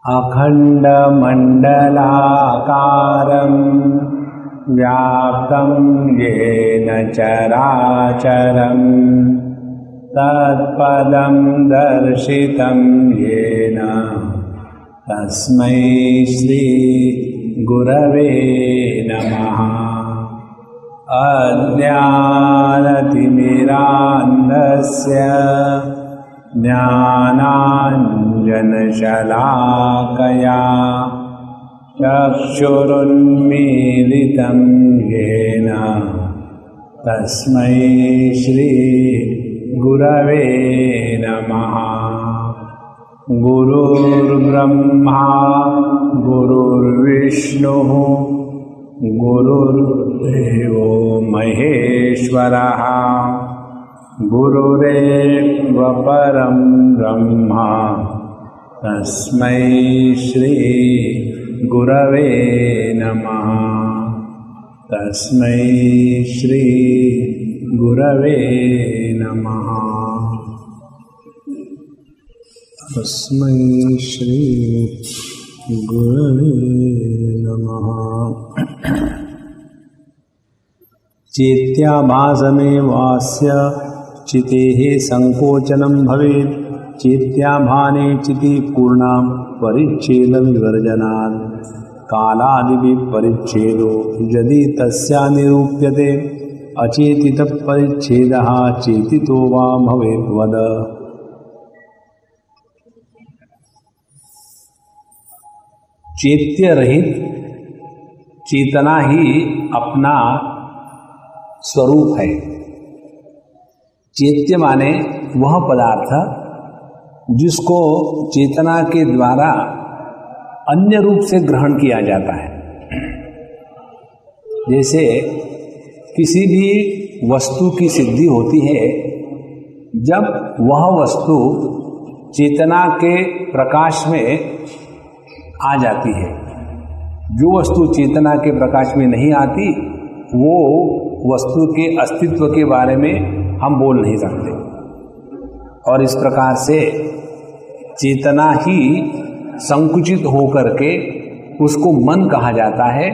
अखण्डमण्डलाकारं व्याप्तं येन चराचरं तत्पदं दर्शितं येन तस्मै श्री गुरवे नमः। अज्ञानतिमिरान्धस्य ज्ञानाञ्जनशलाकया चक्षुरुन्मीलितं येन तस्मै श्री गुरवे नमः। गुरुर्ब्रह्मा गुरुर्विष्णुः गुरुर्देवो महेश्वरः गुरुरेव परं ब्रह्म तस्मै श्री गुरवे नमः। तस्मै श्री गुरवे नमः। तस्मै श्री गुरवे नमः। चेत्याभासमेवास्य चितेः संकोचनं भवेत्। चेत्याभाने चिति पूर्णां परिच्छेदविवर्जनात् कालादिभिः परिच्छेदो यदि तस्या निरूप्यते अचेतितः परिच्छेदः चेतितो वा भवेत् वद। चेत्य रहित चेतना ही अपना स्वरूप है। चेत्य माने वह पदार्थ जिसको चेतना के द्वारा अन्य रूप से ग्रहण किया जाता है। जैसे किसी भी वस्तु की सिद्धि होती है जब वह वस्तु चेतना के प्रकाश में आ जाती है। जो वस्तु चेतना के प्रकाश में नहीं आती वो वस्तु के अस्तित्व के बारे में हम बोल नहीं सकते। और इस प्रकार से चेतना ही संकुचित होकर के उसको मन कहा जाता है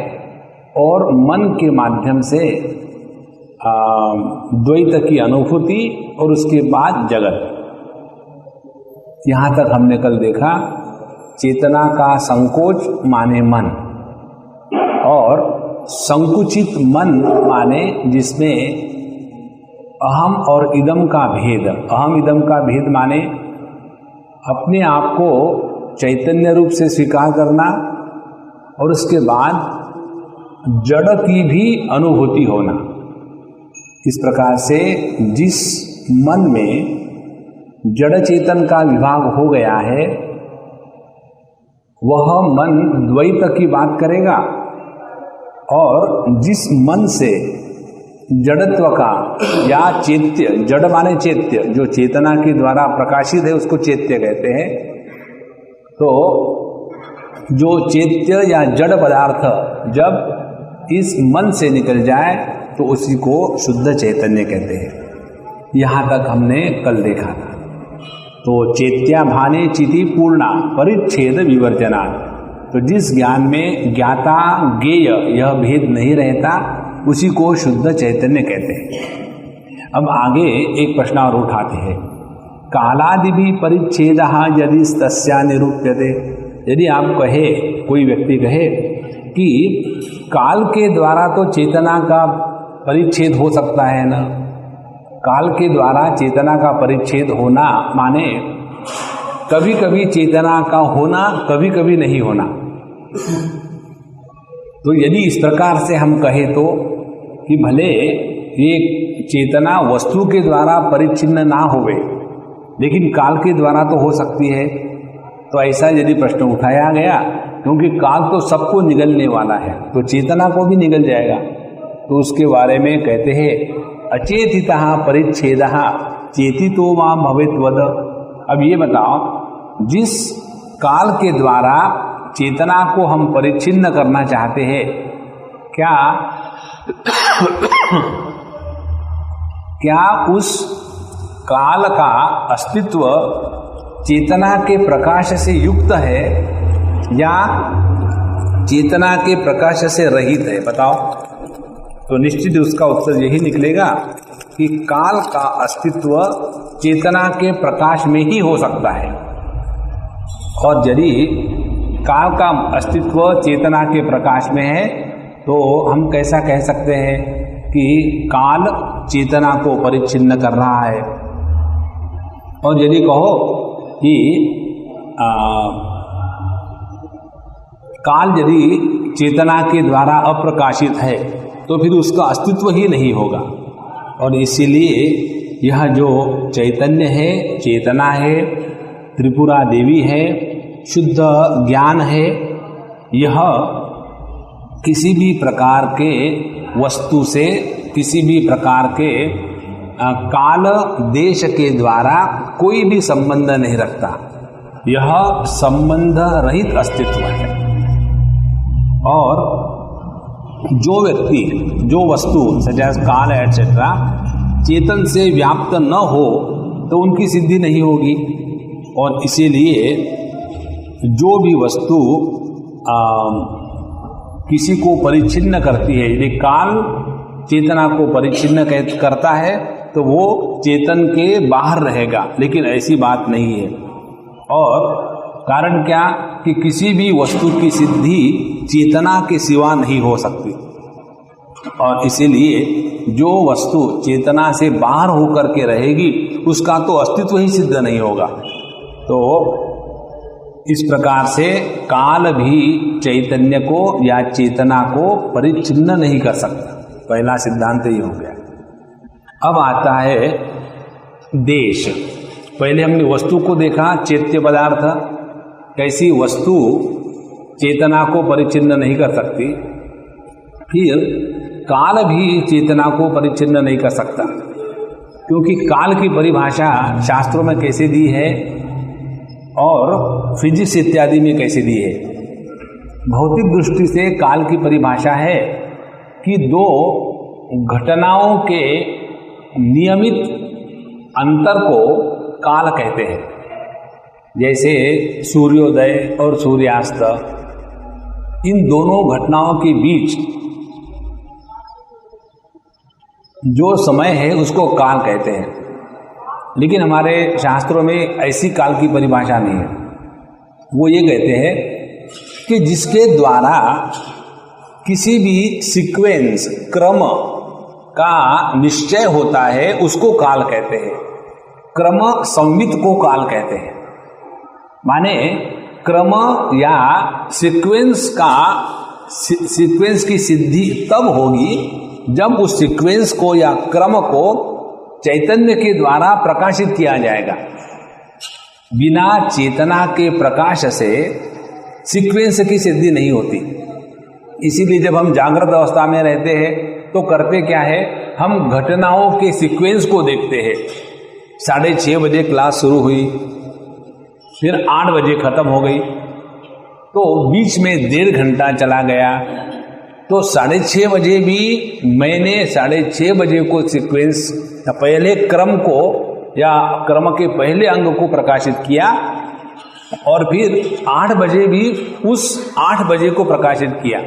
और मन के माध्यम से द्वैत की अनुभूति और उसके बाद जगत। यहाँ तक हमने कल देखा चेतना का संकोच माने मन और संकुचित मन माने जिसमें अहम और इदम का भेद। अहम इदम का भेद माने अपने आप को चैतन्य रूप से स्वीकार करना और उसके बाद जड़ की भी अनुभूति होना। इस प्रकार से जिस मन में जड़ चेतन का विभाग हो गया है वह मन द्वैत की बात करेगा और जिस मन से जड़त्व का या चैत्य, जड़ माने चैत्य, जो चेतना के द्वारा प्रकाशित है उसको चैत्य कहते हैं। तो जो चैत्य या जड़ पदार्थ जब इस मन से निकल जाए तो उसी को शुद्ध चैतन्य कहते हैं। यहाँ तक हमने कल देखा था। तो चेत्याभाने चिति पूर्णा परिच्छेद विवर्जना। तो जिस ज्ञान में ज्ञाता ज्ञेय यह भेद नहीं रहता उसी को शुद्ध चैतन्य कहते हैं। अब आगे एक प्रश्न और उठाते हैं। कालादिभि परिच्छेदः यदि तस्या निरूप्यते। यदि आप कहे, कोई व्यक्ति कहे कि काल के द्वारा तो चेतना का परिच्छेद हो सकता है ना। काल के द्वारा चेतना का परिच्छेद होना माने कभी कभी चेतना का होना, कभी कभी नहीं होना। तो यदि इस प्रकार से हम कहें तो कि भले ये चेतना वस्तु के द्वारा परिच्छिन्न ना होवे लेकिन काल के द्वारा तो हो सकती है। तो ऐसा यदि प्रश्न उठाया गया, क्योंकि काल तो सबको निगलने वाला है तो चेतना को भी निगल जाएगा। तो उसके बारे में कहते हैं अचेतितः परिच्छेदः चेतितो वा भवेत् वद। अब ये बताओ, जिस काल के द्वारा चेतना को हम परिच्छिन्न करना चाहते हैं, क्या उस काल का अस्तित्व चेतना के प्रकाश से युक्त है या चेतना के प्रकाश से रहित है? बताओ। तो निश्चित उसका उत्तर यही निकलेगा कि काल का अस्तित्व चेतना के प्रकाश में ही हो सकता है। और यदि काल का अस्तित्व चेतना के प्रकाश में है तो हम कैसा कह सकते हैं कि काल चेतना को परिच्छिन्न कर रहा है। और यदि कहो कि काल यदि चेतना के द्वारा अप्रकाशित है तो फिर उसका अस्तित्व ही नहीं होगा। और इसीलिए यह जो चैतन्य है, चेतना है, त्रिपुरा देवी है, शुद्ध ज्ञान है, यह किसी भी प्रकार के वस्तु से, किसी भी प्रकार के काल देश के द्वारा कोई भी संबंध नहीं रखता। यह संबंध रहित अस्तित्व है। और जो व्यक्ति, जो वस्तु सच एज काल एटसेट्रा चेतन से व्याप्त न हो तो उनकी सिद्धि नहीं होगी। और इसीलिए जो भी वस्तु किसी को परिच्छिन्न करती है, यदि काल चेतना को परिच्छिन्न करता है तो वो चेतन के बाहर रहेगा, लेकिन ऐसी बात नहीं है। और कारण क्या कि किसी भी वस्तु की सिद्धि चेतना के सिवा नहीं हो सकती। और इसीलिए जो वस्तु चेतना से बाहर होकर के रहेगी उसका तो अस्तित्व ही सिद्ध नहीं होगा। तो इस प्रकार से काल भी चैतन्य को या चेतना को परिच्छिन्न नहीं कर सकता। पहला सिद्धांत ही हो गया। अब आता है देश। पहले हमने वस्तु को देखा, चैत्य पदार्थ, कैसी वस्तु चेतना को परिच्छिन्न नहीं कर सकती। फिर काल भी चेतना को परिच्छिन्न नहीं कर सकता, क्योंकि काल की परिभाषा शास्त्रों में कैसे दी है और फिजिक्स इत्यादि में कैसे दी है। भौतिक दृष्टि से काल की परिभाषा है कि दो घटनाओं के नियमित अंतर को काल कहते हैं। जैसे सूर्योदय और सूर्यास्त, इन दोनों घटनाओं के बीच जो समय है उसको काल कहते हैं। लेकिन हमारे शास्त्रों में ऐसी काल की परिभाषा नहीं है। वो ये कहते हैं कि जिसके द्वारा किसी भी सीक्वेंस, क्रम का निश्चय होता है उसको काल कहते हैं। क्रम संवित को काल कहते हैं। माने क्रम या सीक्वेंस की सिद्धि तब होगी जब उस सीक्वेंस को या क्रम को चैतन्य के द्वारा प्रकाशित किया जाएगा। बिना चेतना के प्रकाश से सीक्वेंस की सिद्धि नहीं होती। इसीलिए जब हम जागृत अवस्था में रहते हैं तो करते क्या है, हम घटनाओं के सीक्वेंस को देखते हैं। 6:30 बजे क्लास शुरू हुई, फिर 8 बजे खत्म हो गई, तो बीच में 1.5 घंटा चला गया। तो 6:30 बजे भी मैंने 6:30 बजे को सीक्वेंस, पहले क्रम को या क्रम के पहले अंग को प्रकाशित किया, और फिर 8 बजे भी उस 8 बजे को प्रकाशित किया।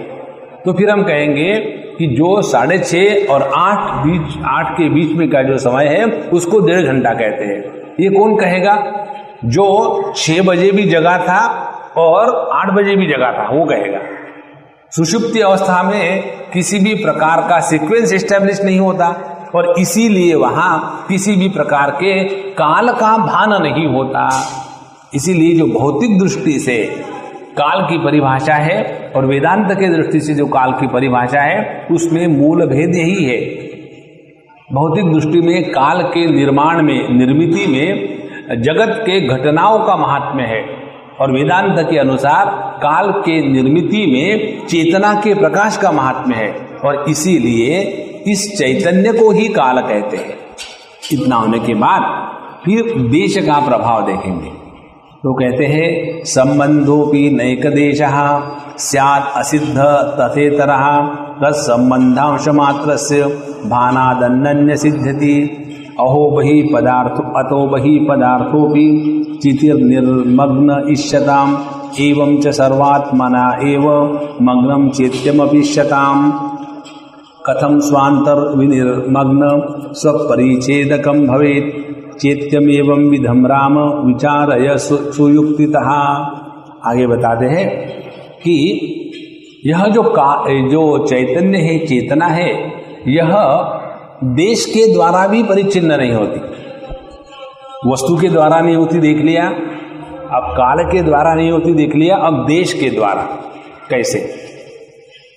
तो फिर हम कहेंगे कि जो 6:30 और 8 के बीच में का जो समय है उसको 1.5 घंटा कहते हैं। ये कौन कहेगा? जो 6 बजे भी जगा था और 8 बजे भी जगा था, वो कहेगा। सुषुप्ति अवस्था में किसी भी प्रकार का सीक्वेंस एस्टेब्लिश नहीं होता और इसीलिए वहां किसी भी प्रकार के काल का भान नहीं होता। इसीलिए जो भौतिक दृष्टि से काल की परिभाषा है और वेदांत के दृष्टि से जो काल की परिभाषा है उसमें मूल भेद यही है। भौतिक दृष्टि में काल के निर्माण में, निर्मिति में जगत के घटनाओं का महात्म्य है, और वेदांत के अनुसार काल के निर्मिति में चेतना के प्रकाश का महात्म्य है, और इसीलिए इस चैतन्य को ही काल कहते हैं। इतना होने के बाद फिर देश का प्रभाव देखेंगे। तो कहते हैं संबंधोपि नैक देशः स्यात् असिद्ध तथेतरः तत्संबंधांश मात्रस्य भानादन्यन्य सिद्ध्यति अहो बहि पदार्थोपि चितिर्निर्मग्न इष्यताम् एवं च सर्वात्मना एव मग्नं चेत्यमपीष्यताम् कथं स्वान्तर्विनिर्मग्न स्वपरिच्छेदकं भवेत् चेत्यमेवं विधम राम विचारय सुयुक्तितः। आगे बताते हैं कि यह जो चैतन्य है, चेतना है, यह देश के द्वारा भी परिच्छिन्न नहीं होती। वस्तु के द्वारा नहीं होती, देख लिया। अब काल के द्वारा नहीं होती, देख लिया। अब देश के द्वारा कैसे?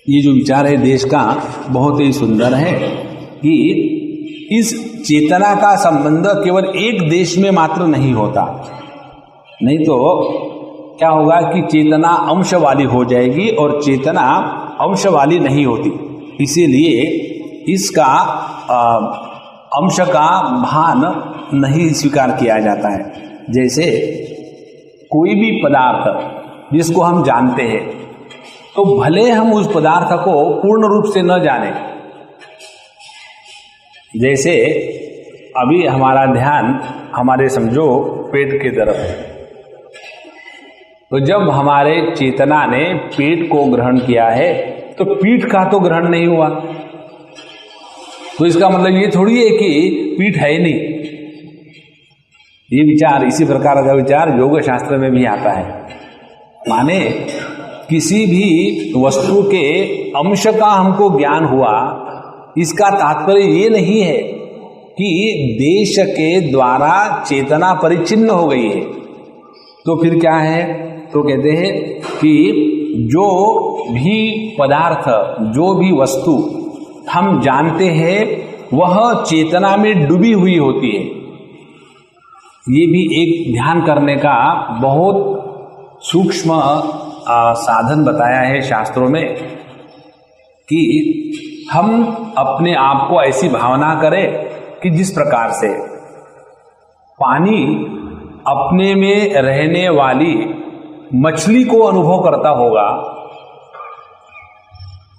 ये जो विचार है देश का बहुत ही सुंदर है कि इस चेतना का संबंध केवल एक देश में मात्र नहीं होता, नहीं तो क्या होगा कि चेतना अंश वाली हो जाएगी और चेतना अंश वाली नहीं होती। इसीलिए इसका अंश का भान नहीं स्वीकार किया जाता है। जैसे कोई भी पदार्थ जिसको हम जानते हैं, तो भले हम उस पदार्थ को पूर्ण रूप से न जाने, जैसे अभी हमारा ध्यान हमारे समझो पेट की तरफ है, तो जब हमारे चेतना ने पेट को ग्रहण किया है तो पीठ का तो ग्रहण नहीं हुआ, तो इसका मतलब ये थोड़ी है कि पीठ है ही नहीं। ये विचार, इसी प्रकार का विचार योग शास्त्र में भी आता है। माने किसी भी वस्तु के अंश का हमको ज्ञान हुआ, इसका तात्पर्य ये नहीं है कि देश के द्वारा चेतना परिच्छिन्न हो गई है। तो फिर क्या है? तो कहते हैं कि जो भी पदार्थ, जो भी वस्तु हम जानते हैं वह चेतना में डूबी हुई होती है। ये भी एक ध्यान करने का बहुत सूक्ष्म साधन बताया है शास्त्रों में कि हम अपने आप को ऐसी भावना करें कि जिस प्रकार से पानी अपने में रहने वाली मछली को अनुभव करता होगा,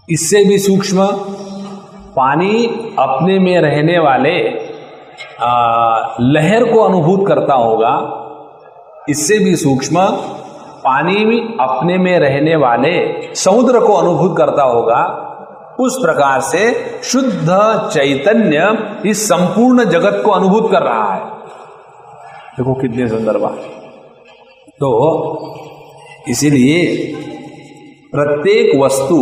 इससे भी सूक्ष्म पानी अपने में रहने वाले लहर को अनुभूत करता होगा, इससे भी सूक्ष्म पानी अपने में रहने वाले समुद्र को अनुभूत करता होगा। उस प्रकार से शुद्ध चैतन्य इस संपूर्ण जगत को अनुभूत कर रहा है। देखो कितने सुंदर बात। तो इसीलिए प्रत्येक वस्तु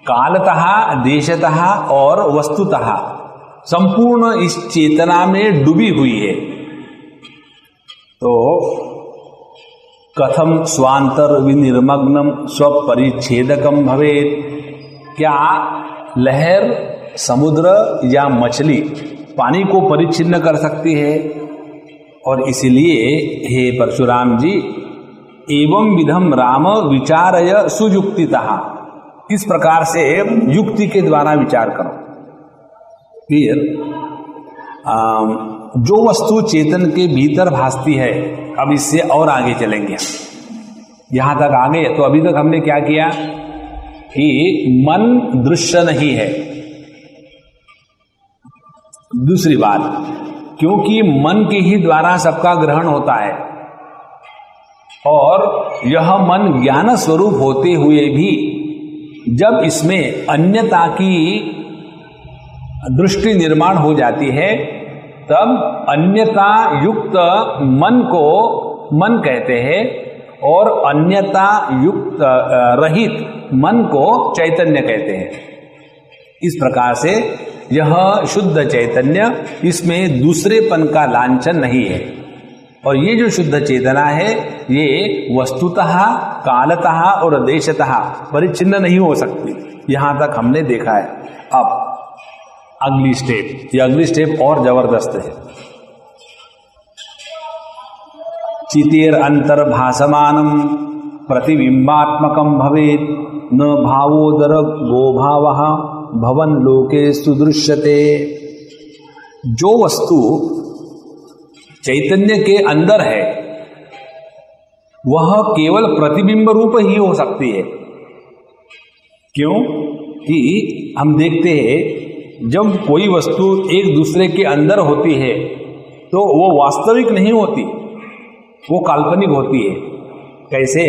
कालतः, देशतः और वस्तुतः संपूर्ण इस चेतना में डूबी हुई है। तो कथम स्वांतर विनिर्मग्नम स्वपरिच्छेदकम भवेत्, क्या लहर, समुद्र या मछली पानी को परिच्छिन्न कर सकती है? और इसलिए हे परशुराम जी, एवं विधम राम विचारय सुयुक्तितः, इस प्रकार से युक्ति के द्वारा विचार करो। फिर जो वस्तु चेतन के भीतर भासती है, अब इससे और आगे चलेंगे। यहां तक आ गए तो अभी तक हमने क्या किया कि मन दृश्य नहीं है। दूसरी बात, क्योंकि मन के ही द्वारा सबका ग्रहण होता है और यह मन ज्ञान स्वरूप होते हुए भी जब इसमें अन्यता की दृष्टि निर्माण हो जाती है, तब अन्यता युक्त मन को मन कहते हैं और अन्यता युक्त रहित मन को चैतन्य कहते हैं। इस प्रकार से यह शुद्ध चैतन्य, इसमें दूसरेपन का लांछन नहीं है। और ये जो शुद्ध चेतना है, ये वस्तुतः, कालतः और देशतः परिच्छिन्न नहीं हो सकती। यहां तक हमने देखा है। अब अगली स्टेप, ये अगली स्टेप और जबरदस्त है। चितेर अंतर्भासमानम प्रतिबिंबात्मकम भवेत् न भावोदर गोभावः भवन लोके सुदृश्यते। जो वस्तु चैतन्य के अंदर है वह केवल प्रतिबिंब रूप ही हो सकती है। क्यों कि हम देखते हैं जब कोई वस्तु एक दूसरे के अंदर होती है तो वो वास्तविक नहीं होती, वो काल्पनिक होती है। कैसे?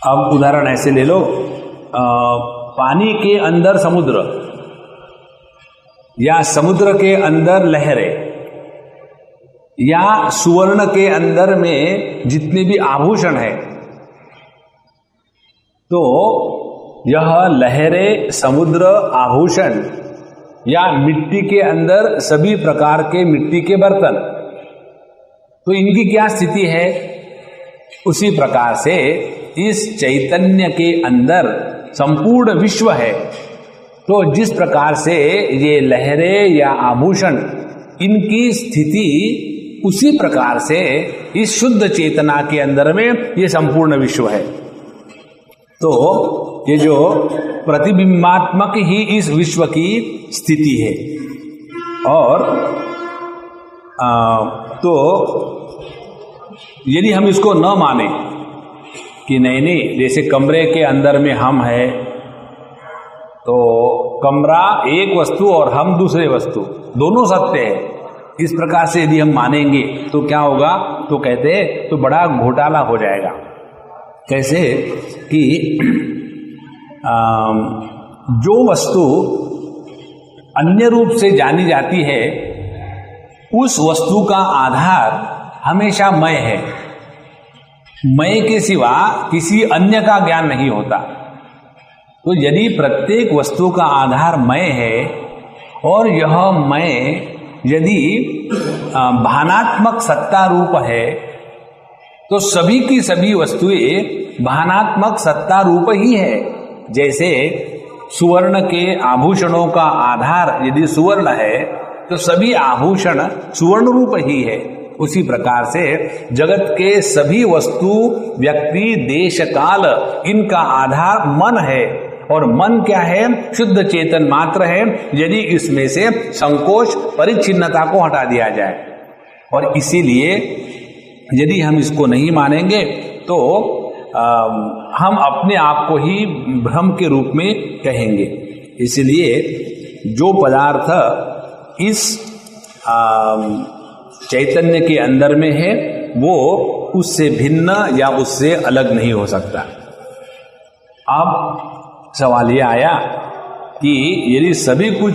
अब उदाहरण ऐसे ले लो, पानी के अंदर समुद्र या समुद्र के अंदर लहरें या सुवर्ण के अंदर में जितने भी आभूषण है, तो यह लहरें, समुद्र, आभूषण या मिट्टी के अंदर सभी प्रकार के मिट्टी के बर्तन, तो इनकी क्या स्थिति है? उसी प्रकार से इस चैतन्य के अंदर संपूर्ण विश्व है। तो जिस प्रकार से ये लहरें या आभूषण, इनकी स्थिति उसी प्रकार से इस शुद्ध चेतना के अंदर में ये संपूर्ण विश्व है। तो ये जो प्रतिबिंबात्मक ही इस विश्व की स्थिति है। और तो यदि हम इसको न माने कि नहीं, जैसे कमरे के अंदर में हम है, तो कमरा एक वस्तु और हम दूसरे वस्तु, दोनों सत्य है, इस प्रकार से यदि हम मानेंगे तो क्या होगा? तो कहते हैं तो बड़ा घोटाला हो जाएगा। कैसे कि जो वस्तु अन्य रूप से जानी जाती है, उस वस्तु का आधार हमेशा मैं है। मैं के सिवा किसी अन्य का ज्ञान नहीं होता। तो यदि प्रत्येक वस्तु का आधार मैं है और यह मैं यदि भानात्मक सत्ता रूप है, तो सभी की सभी वस्तुएं भानात्मक सत्ता रूप ही है। जैसे सुवर्ण के आभूषणों का आधार यदि सुवर्ण है, तो सभी आभूषण सुवर्ण रूप ही है। उसी प्रकार से जगत के सभी वस्तु, व्यक्ति, देश, काल, इनका आधार मन है। और मन क्या है? शुद्ध चेतन मात्र है, यदि इसमें से संकोच, परिच्छिन्नता को हटा दिया जाए। और इसीलिए यदि हम इसको नहीं मानेंगे तो हम अपने आप को ही भ्रम के रूप में कहेंगे। इसलिए जो पदार्थ इस चैतन्य के अंदर में है, वो उससे भिन्न या उससे अलग नहीं हो सकता। अब सवाल ये आया कि यदि सभी कुछ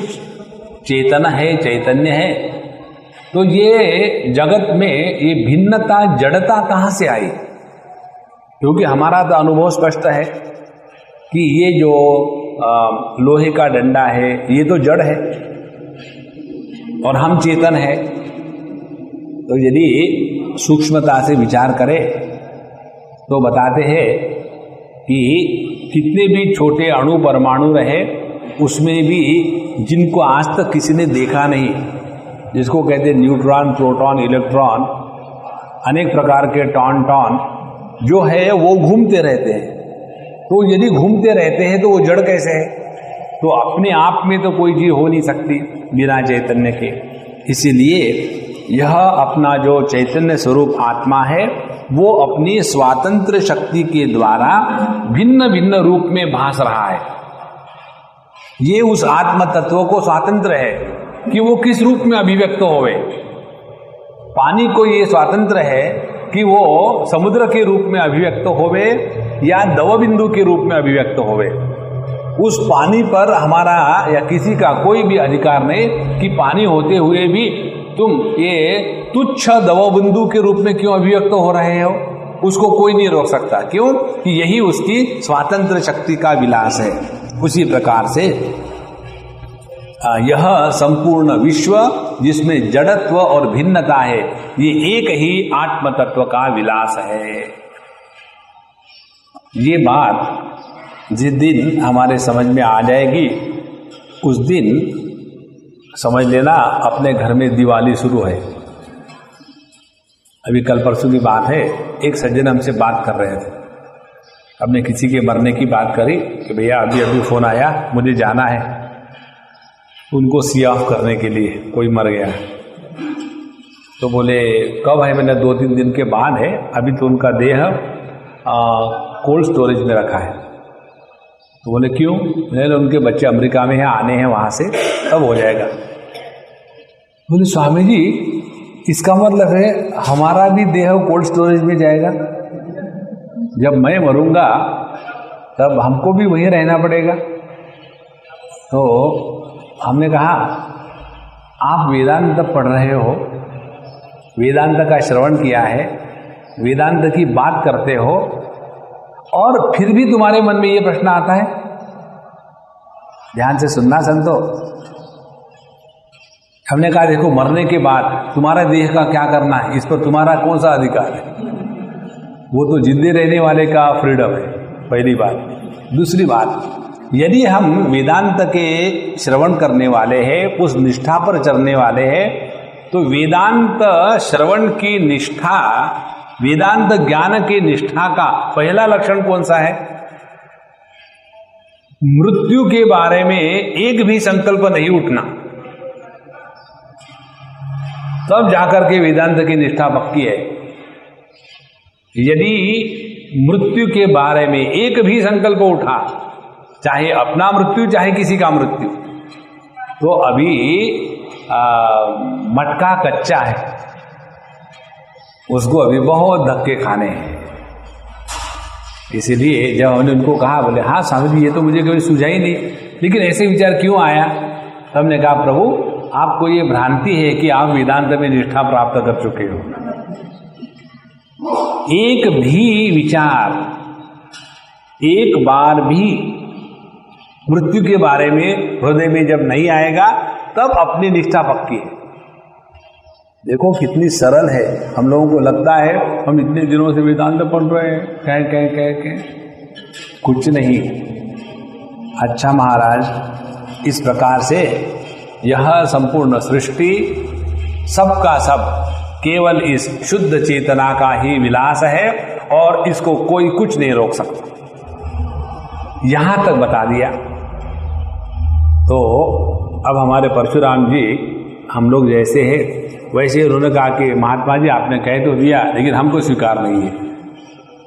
चेतन है, चैतन्य है, तो ये जगत में ये भिन्नता, जड़ता कहाँ से आई? क्योंकि हमारा तो अनुभव स्पष्ट है कि ये जो लोहे का डंडा है, ये तो जड़ है और हम चेतन है। तो यदि सूक्ष्मता से विचार करें तो बताते हैं कि कितने भी छोटे अणु परमाणु रहे, उसमें भी जिनको आज तक किसी ने देखा नहीं, जिसको कहते हैं न्यूट्रॉन, प्रोटॉन, इलेक्ट्रॉन, अनेक प्रकार के टॉन जो है वो घूमते रहते हैं। तो यदि घूमते रहते हैं तो वो जड़ कैसे है? तो अपने आप में तो कोई चीज हो नहीं सकती बिना चैतन्य के। इसीलिए यह अपना जो चैतन्य स्वरूप आत्मा है, वो अपनी स्वातंत्र शक्ति के द्वारा भिन्न भिन्न रूप में भास रहा है। ये उस आत्म तत्व को स्वातंत्र है कि वो किस रूप में अभिव्यक्त होवे। पानी को ये स्वातंत्र है कि वो समुद्र के रूप में अभिव्यक्त होवे या दव बिंदु के रूप में अभिव्यक्त होवे। उस पानी पर हमारा या किसी का कोई भी अधिकार नहीं कि पानी होते हुए भी तुम ये तुच्छ दव बिंदु के रूप में क्यों अभिव्यक्त हो रहे हो, उसको कोई नहीं रोक सकता। क्यों? कि यही उसकी स्वातंत्र शक्ति का विलास है। उसी प्रकार से यह संपूर्ण विश्व जिसमें जड़त्व और भिन्नता है, ये एक ही आत्म तत्व का विलास है। ये बात जिस दिन हमारे समझ में आ जाएगी, उस दिन समझ लेना अपने घर में दिवाली शुरू है। अभी कल परसों की बात है, एक सज्जन हमसे बात कर रहे थे, हमने किसी के मरने की बात करी कि भैया अभी फोन आया, मुझे जाना है उनको सी ऑफ करने के लिए, कोई मर गया। तो बोले कब है? मैंने 2-3 दिन के बाद है, अभी तो उनका देह कोल्ड स्टोरेज में रखा है। तो बोले क्यों? मैंने उनके बच्चे अमेरिका में हैं, आने हैं वहाँ से, तब हो जाएगा। बोले स्वामी जी इसका मतलब है हमारा भी देह कोल्ड स्टोरेज में जाएगा। जब मैं मरूंगा तब हमको भी वहीं रहना पड़ेगा। तो हमने कहा आप वेदांत पढ़ रहे हो, वेदांत का श्रवण किया है, वेदांत की बात करते हो, और फिर भी तुम्हारे मन में ये प्रश्न आता है। ध्यान से सुनना संतो। हमने कहा देखो मरने के बाद तुम्हारा देह का क्या करना है, इस पर तुम्हारा कौन सा अधिकार है? वो तो जिंदे रहने वाले का फ्रीडम है, पहली बात। दूसरी बात, यदि हम वेदांत के श्रवण करने वाले हैं, उस निष्ठा पर चलने वाले हैं, तो वेदांत श्रवण की निष्ठा, वेदांत ज्ञान की निष्ठा का पहला लक्षण कौन सा है? मृत्यु के बारे में एक भी संकल्प नहीं उठना। तब जाकर के वेदांत की निष्ठा पक्की है। यदि मृत्यु के बारे में एक भी संकल्प उठा, चाहे अपना मृत्यु चाहे किसी का मृत्यु, तो अभी मटका कच्चा है, उसको अभी बहुत धक्के खाने हैं। इसीलिए जब हमने उनको कहा, बोले हाँ स्वामी जी ये तो मुझे कभी सूझा ही नहीं, लेकिन ऐसे विचार क्यों आया? तब हमने कहा प्रभु आपको ये भ्रांति है कि आप वेदांत में निष्ठा प्राप्त कर चुके हो। एक भी विचार, एक बार भी मृत्यु के बारे में हृदय में जब नहीं आएगा, तब अपनी निष्ठा पक्की है। देखो कितनी सरल है। हम लोगों को लगता है हम इतने दिनों से वेदांत पढ़ रहे हैं, कह कुछ नहीं। अच्छा महाराज, इस प्रकार से यह संपूर्ण सृष्टि सबका सब केवल इस शुद्ध चेतना का ही विलास है, और इसको कोई कुछ नहीं रोक सकता। यहां तक बता दिया। तो अब हमारे परशुराम जी हम लोग जैसे हैं वैसे उन्होंने कहा कि महात्मा जी आपने कह तो दिया, लेकिन हमको स्वीकार नहीं है।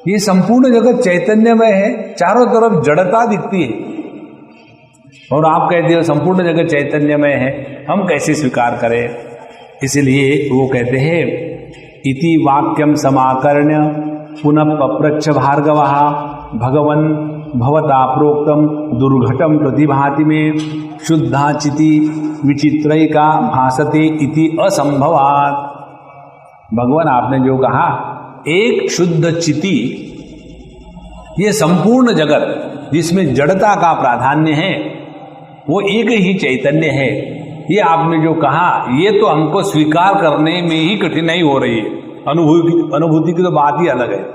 ये संपूर्ण जगत चैतन्यमय है, चारों तरफ जड़ता दिखती है, और आप कहते हो संपूर्ण जगत चैतन्यमय है, हम कैसे स्वीकार करें? इसलिए वो कहते हैं इति वाक्यम समाकर्ण्य पुनः पप्रच्छ भार्गवः भगवन् भवता प्रोक्तम दुर्घटम प्रतिभाति में शुद्धाचिति विचित्रैका भासते इति असंभवात्। भगवान आपने जो कहा एक शुद्ध चिति, ये संपूर्ण जगत जिसमें जड़ता का प्राधान्य है वो एक ही चैतन्य है, ये आपने जो कहा ये तो हमको स्वीकार करने में ही कठिनाई हो रही है। अनुभूति की तो बात ही अलग है।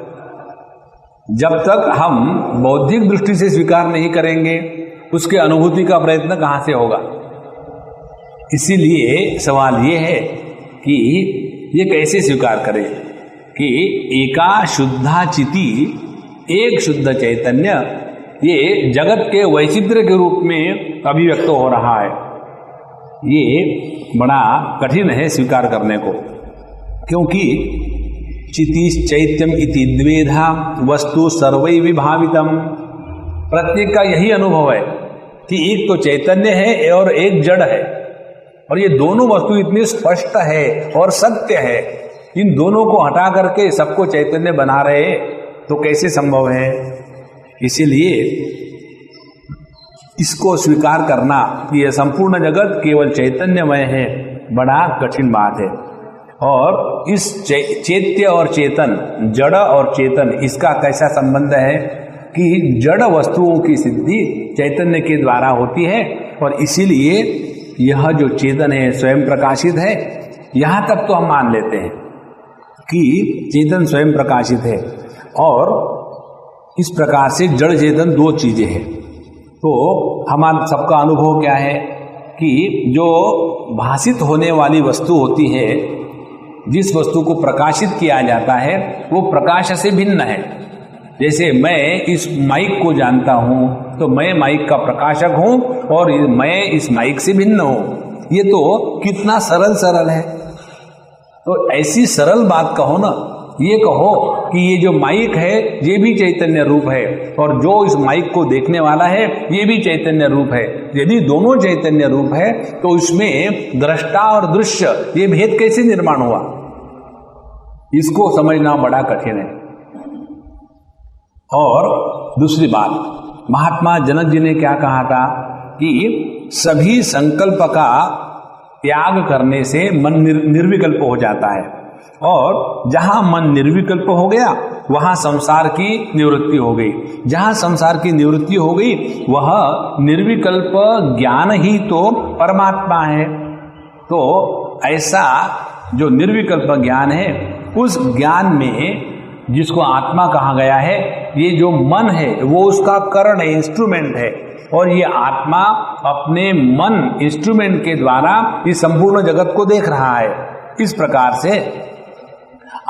जब तक हम बौद्धिक दृष्टि से स्वीकार नहीं करेंगे, उसके अनुभूति का प्रयत्न कहां से होगा? इसीलिए सवाल ये है कि ये कैसे स्वीकार करें कि एका शुद्धा चिति, एक शुद्ध चैतन्य, ये जगत के वैचित्र्य के रूप में अभिव्यक्त हो रहा है। ये बड़ा कठिन है स्वीकार करने को, क्योंकि चितिश्चैत्यम इति द्वेधा वस्तु सर्वै विभावितम। प्रत्येक का यही अनुभव है कि एक तो चैतन्य है और एक जड़ है, और ये दोनों वस्तु इतनी स्पष्ट है और सत्य है, इन दोनों को हटा करके सबको चैतन्य बना रहे तो कैसे संभव है? इसीलिए इसको स्वीकार करना कि यह संपूर्ण जगत केवल चैतन्यमय है बड़ा कठिन बात है। और इस चैत्य और चेतन, जड़ और चेतन, इसका कैसा संबंध है कि जड़ वस्तुओं की सिद्धि चैतन्य के द्वारा होती है, और इसीलिए यह जो चेतन है स्वयं प्रकाशित है। यहां तक तो हम मान लेते हैं कि चेतन स्वयं प्रकाशित है, और इस प्रकार से जड़ चेतन दो चीजें हैं। तो हमारा सबका अनुभव क्या है कि जो भासित होने वाली वस्तु होती है, जिस वस्तु को प्रकाशित किया जाता है, वो प्रकाश से भिन्न है। जैसे मैं इस माइक को जानता हूं, तो मैं माइक का प्रकाशक हूं और मैं इस माइक से भिन्न हूं। ये तो कितना सरल है। तो ऐसी सरल बात कहो ना ये कहो कि ये जो माइक है ये भी चैतन्य रूप है और जो इस माइक को देखने वाला है ये भी चैतन्य रूप है। यदि दोनों चैतन्य रूप है तो इसमें दृष्टा और दृश्य ये भेद कैसे निर्माण हुआ, इसको समझना बड़ा कठिन है। और दूसरी बात, महात्मा जनक जी ने क्या कहा था कि सभी संकल्प का त्याग करने से मन निर्विकल्प हो जाता है, और जहां मन निर्विकल्प हो गया वहां संसार की निवृत्ति हो गई। जहां संसार की निवृत्ति हो गई वह निर्विकल्प ज्ञान ही तो परमात्मा है। तो ऐसा जो निर्विकल्प ज्ञान है, उस ज्ञान में जिसको आत्मा कहा गया है, ये जो मन है वो उसका करण है, इंस्ट्रूमेंट है, और ये आत्मा अपने मन इंस्ट्रूमेंट के द्वारा इस संपूर्ण जगत को देख रहा है। इस प्रकार से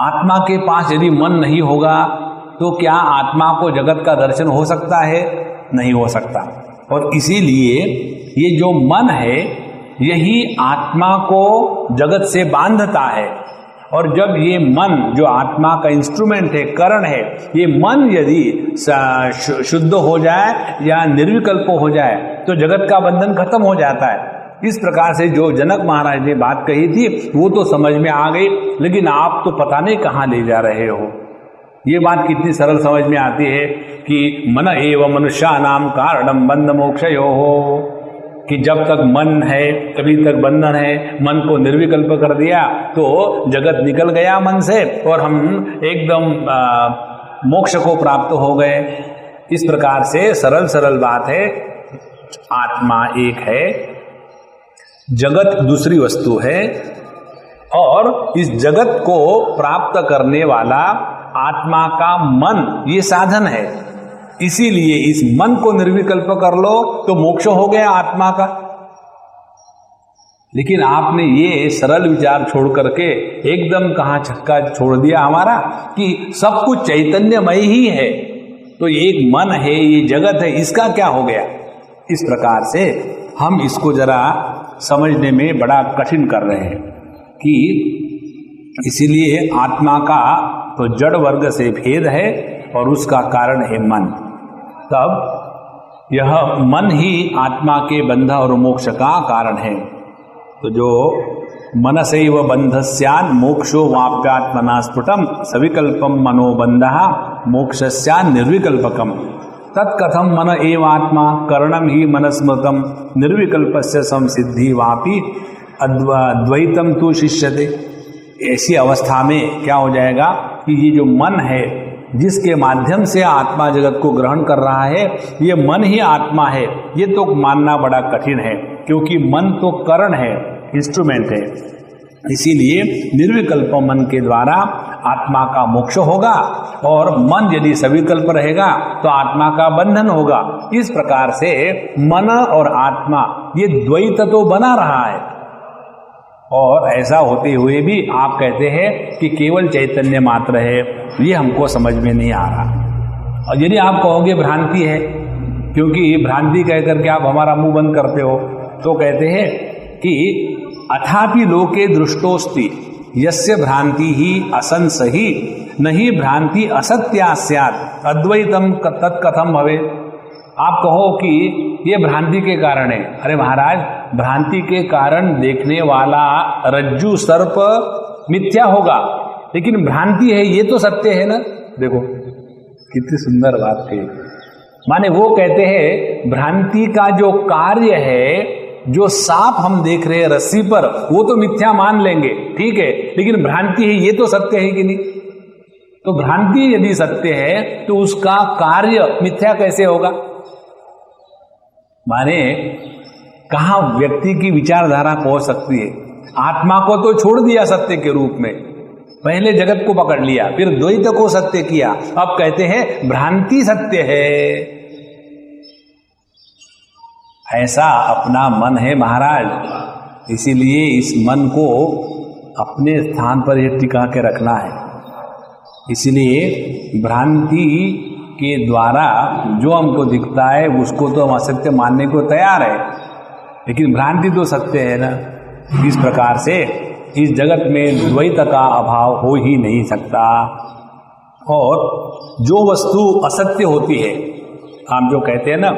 आत्मा के पास यदि मन नहीं होगा तो क्या आत्मा को जगत का दर्शन हो सकता है? नहीं हो सकता। और इसीलिए ये जो मन है यही आत्मा को जगत से बांधता है। और जब ये मन जो आत्मा का इंस्ट्रूमेंट है, करण है, ये मन यदि शुद्ध हो जाए या निर्विकल्प हो जाए तो जगत का बंधन खत्म हो जाता है। इस प्रकार से जो जनक महाराज ने बात कही थी वो तो समझ में आ गई, लेकिन आप तो पता नहीं कहाँ ले जा रहे हो। ये बात कितनी सरल समझ में आती है कि मन एव मनुष्यानाम कारणम बंध मोक्षयो हो, कि जब तक मन है तभी तक बंधन है। मन को निर्विकल्प कर दिया तो जगत निकल गया मन से और हम एकदम मोक्ष को प्राप्त हो गए। इस प्रकार से सरल सरल बात है, आत्मा एक है, जगत दूसरी वस्तु है, और इस जगत को प्राप्त करने वाला आत्मा का मन ये साधन है। इसीलिए इस मन को निर्विकल्प कर लो तो मोक्ष हो गया आत्मा का। लेकिन आपने ये सरल विचार छोड़ करके एकदम कहाँ छक्का छोड़ दिया हमारा कि सब कुछ चैतन्यमय ही है, तो ये एक मन है, ये जगत है, इसका क्या हो गया। इस प्रकार से हम इसको जरा समझने में बड़ा कठिन कर रहे हैं कि इसीलिए आत्मा का तो जड़ वर्ग से भेद है और उसका कारण है मन। तब यह मन ही आत्मा के बंध और मोक्ष का कारण है। तो जो मनसैव बंधस्यान् मोक्षो वाप्यात्मना स्फुटम सविकल्पम मनोबंधः मोक्षस्यान् निर्विकल्पकम तत्कथम मन एवात्मा करणम ही मनस्मृतम निर्विकल्पस्य संसिद्धि वापि अद्वैतम तु शिष्यते। ऐसी अवस्था में क्या हो जाएगा कि ये जो मन है जिसके माध्यम से आत्मा जगत को ग्रहण कर रहा है, ये मन ही आत्मा है, ये तो मानना बड़ा कठिन है, क्योंकि मन तो करण है, इंस्ट्रूमेंट है। इसीलिए निर्विकल्प मन के द्वारा आत्मा का मोक्ष होगा, और मन यदि सविकल्प रहेगा तो आत्मा का बंधन होगा। इस प्रकार से मन और आत्मा ये द्वैत तो बना रहा है, और ऐसा होते हुए भी आप कहते हैं कि केवल चैतन्य मात्र है, ये हमको समझ में नहीं आ रहा। और यदि आप कहोगे भ्रांति है, क्योंकि भ्रांति कह करके आप हमारा मुंह बंद करते हो, तो कहते हैं कि अथापि लोके दृष्टोस्ति यस्य भ्रांति ही असंसहि नहीं भ्रांति असत्या स्यात् अद्वैतम तत्कथम भवे। आप कहो कि ये भ्रांति के कारण है। अरे महाराज, भ्रांति के कारण देखने वाला रज्जू सर्प मिथ्या होगा, लेकिन भ्रांति है ये तो सत्य है ना। देखो कितनी सुंदर बात कही। माने वो कहते हैं भ्रांति का जो कार्य है, जो सांप हम देख रहे हैं रस्सी पर, वो तो मिथ्या मान लेंगे, ठीक है, लेकिन भ्रांति है ये तो सत्य है कि नहीं। तो भ्रांति यदि सत्य है तो उसका कार्य मिथ्या कैसे होगा। माने कहाँ व्यक्ति की विचारधारा पहुंच सकती है। आत्मा को तो छोड़ दिया सत्य के रूप में, पहले जगत को पकड़ लिया, फिर द्वैत को सत्य किया, अब कहते हैं भ्रांति सत्य है। ऐसा अपना मन है महाराज, इसीलिए इस मन को अपने स्थान पर ही टिका के रखना है। इसलिए भ्रांति के द्वारा जो हमको दिखता है उसको तो हम असत्य मानने को तैयार है, लेकिन भ्रांति तो सत्य है ना। इस प्रकार से इस जगत में द्वैत का अभाव हो ही नहीं सकता। और जो वस्तु असत्य होती है, हम जो कहते हैं ना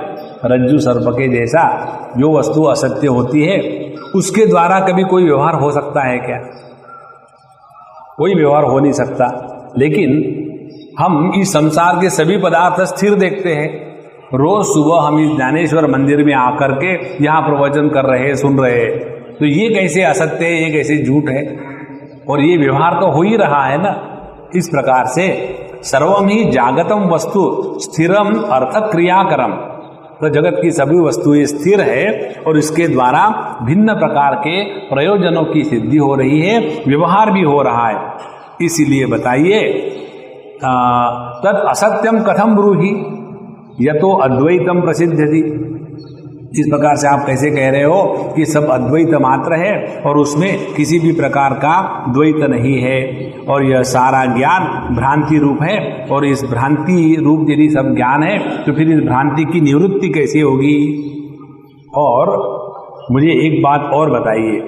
रज्जु सर्प के जैसा, जो वस्तु असत्य होती है उसके द्वारा कभी कोई व्यवहार हो सकता है क्या? कोई व्यवहार हो नहीं सकता। लेकिन हम इस संसार के सभी पदार्थ स्थिर देखते हैं। रोज सुबह हम इस ज्ञानेश्वर मंदिर में आकर के यहाँ प्रवचन कर रहे हैं, सुन रहे हैं, तो ये कैसे असत्य है, ये कैसे झूठ है? और ये व्यवहार तो हो ही रहा है ना। इस प्रकार से सर्वम ही जागतम वस्तु स्थिरम अर्थ क्रियाकरम, तो जगत की सभी वस्तुएं स्थिर है और इसके द्वारा भिन्न प्रकार के प्रयोजनों की सिद्धि हो रही है, व्यवहार भी हो रहा है। इसीलिए बताइए तत् असत्यम कथम ब्रूहि यतो अद्वैतम प्रसिद्धति। इस प्रकार से आप कैसे कह रहे हो कि सब अद्वैत मात्र है और उसमें किसी भी प्रकार का द्वैत नहीं है, और यह सारा ज्ञान भ्रांति रूप है, और इस भ्रांति रूप यदि सब ज्ञान है तो फिर इस भ्रांति की निवृत्ति कैसे होगी? और मुझे एक बात और बताइए,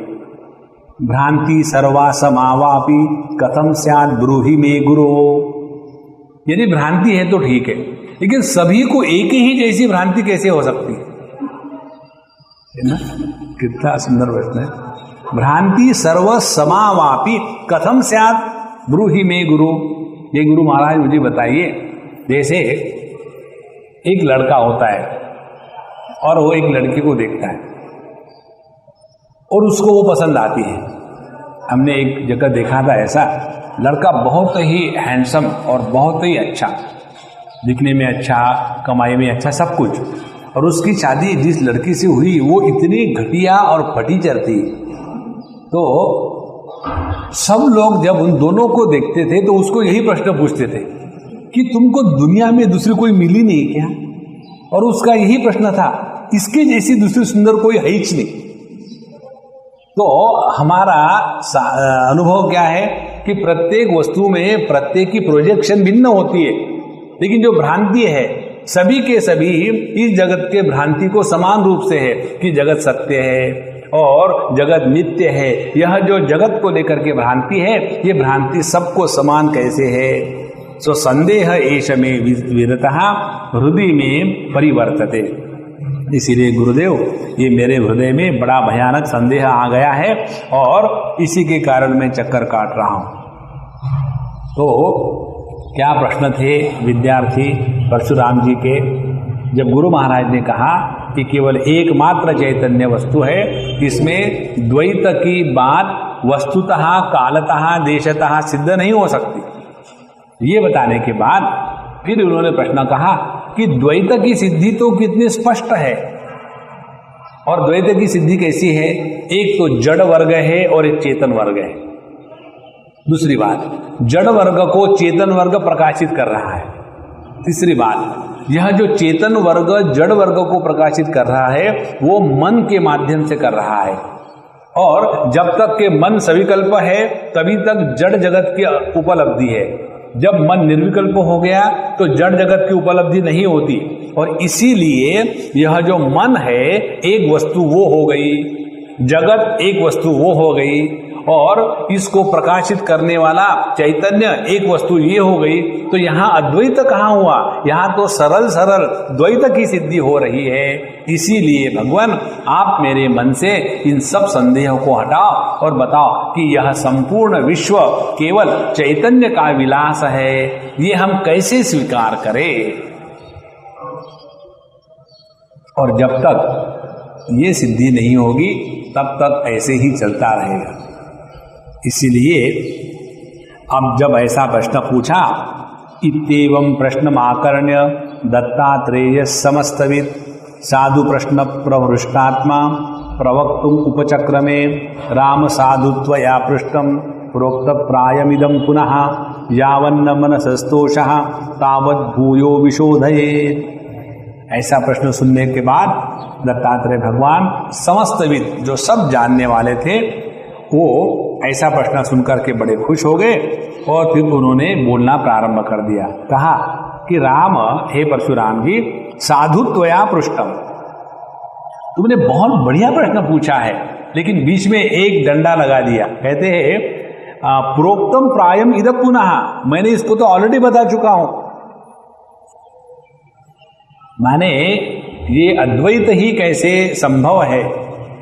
भ्रांति सर्वा समावापि कथम स्यात् ब्रूहि मे गुरो। यदि भ्रांति है तो ठीक है, लेकिन सभी को एक ही जैसी भ्रांति कैसे हो सकती है ना? कितना सुंदर प्रश्न है। भ्रांति सर्व समावापि कथम स्यात् ब्रूहि मे गुरु। ये गुरु महाराज मुझे बताइए, जैसे एक लड़का होता है और वो एक लड़की को देखता है और उसको वो पसंद आती है। हमने एक जगह देखा था ऐसा, लड़का बहुत ही हैंडसम और बहुत ही अच्छा, दिखने में अच्छा, कमाई में अच्छा, सब कुछ, और उसकी शादी जिस लड़की से हुई वो इतनी घटिया और फटीचर थी। तो सब लोग जब उन दोनों को देखते थे तो उसको यही प्रश्न पूछते थे कि तुमको दुनिया में दूसरी कोई मिली नहीं क्या? और उसका यही प्रश्न था, इसके जैसी दूसरी सुंदर कोई है ही नहीं। तो हमारा अनुभव क्या है कि प्रत्येक वस्तु में प्रत्येक की प्रोजेक्शन भिन्न होती है, लेकिन जो भ्रांति है सभी के सभी इस जगत के भ्रांति को समान रूप से है कि जगत सत्य है और जगत नित्य है। यह जो जगत को लेकर के भ्रांति है, ये भ्रांति सबको समान कैसे है? सो संदेह एष में विरतः हृदय में परिवर्तते। इसीलिए गुरुदेव, ये मेरे हृदय में बड़ा भयानक संदेह आ गया है और इसी के कारण मैं चक्कर काट रहा हूं। तो क्या प्रश्न थे विद्यार्थी परशुराम जी के, जब गुरु महाराज ने कहा कि केवल एकमात्र चैतन्य वस्तु है, इसमें द्वैत की बात वस्तुतः कालतः देशतः सिद्ध नहीं हो सकती, ये बताने के बाद फिर उन्होंने प्रश्न कहा कि द्वैत की सिद्धि तो कितनी स्पष्ट है, और द्वैत की सिद्धि कैसी है? एक तो जड़ वर्ग है और एक चेतन वर्ग है। दूसरी बात, जड़ वर्ग को चेतन वर्ग प्रकाशित कर रहा है। तीसरी बात, यह जो चेतन वर्ग जड़ वर्ग को प्रकाशित कर रहा है वो मन के माध्यम से कर रहा है, और जब तक के मन सविकल्प है तभी तक जड़ जगत की उपलब्धि है। जब मन निर्विकल्प हो गया तो जड़ जगत की उपलब्धि नहीं होती, और इसीलिए यह जो मन है एक वस्तु वो हो गई, जगत एक वस्तु वो हो गई, और इसको प्रकाशित करने वाला चैतन्य एक वस्तु ये हो गई। तो यहाँ अद्वैत कहाँ हुआ? यहाँ तो सरल सरल द्वैत की सिद्धि हो रही है। इसीलिए भगवान, आप मेरे मन से इन सब संदेहों को हटाओ और बताओ कि यह संपूर्ण विश्व केवल चैतन्य का विलास है, ये हम कैसे स्वीकार करें? और जब तक ये सिद्धि नहीं होगी तब तक ऐसे ही चलता रहेगा। इसीलिए अब जब ऐसा प्रश्न पूछा, इत्येवं प्रश्नमाकर्ण्य दत्तात्रेय समस्तविद साधु प्रश्न प्रहृष्टात्मा प्रवक्तुम उपचक्रमे राम साधुत्वया पृष्टम प्रोक्त प्रायमिदं पुनः यावन्न मनसस्तोषः तावत् भूयो विशोधयेत्। ऐसा प्रश्न सुनने के बाद दत्तात्रेय भगवान समस्तविद, जो सब जानने वाले थे, वो ऐसा प्रश्न सुनकर के बड़े खुश हो गए और फिर उन्होंने बोलना प्रारंभ कर दिया। कहा कि राम, हे परशुराम जी, साधुत्वया पृष्ठम, तुमने बहुत बढ़िया प्रश्न पूछा है, लेकिन बीच में एक डंडा लगा दिया। कहते हैं प्रोक्तम प्रायम इदं पुनः, मैंने इसको तो ऑलरेडी बता चुका हूं। माने ये अद्वैत ही कैसे संभव है,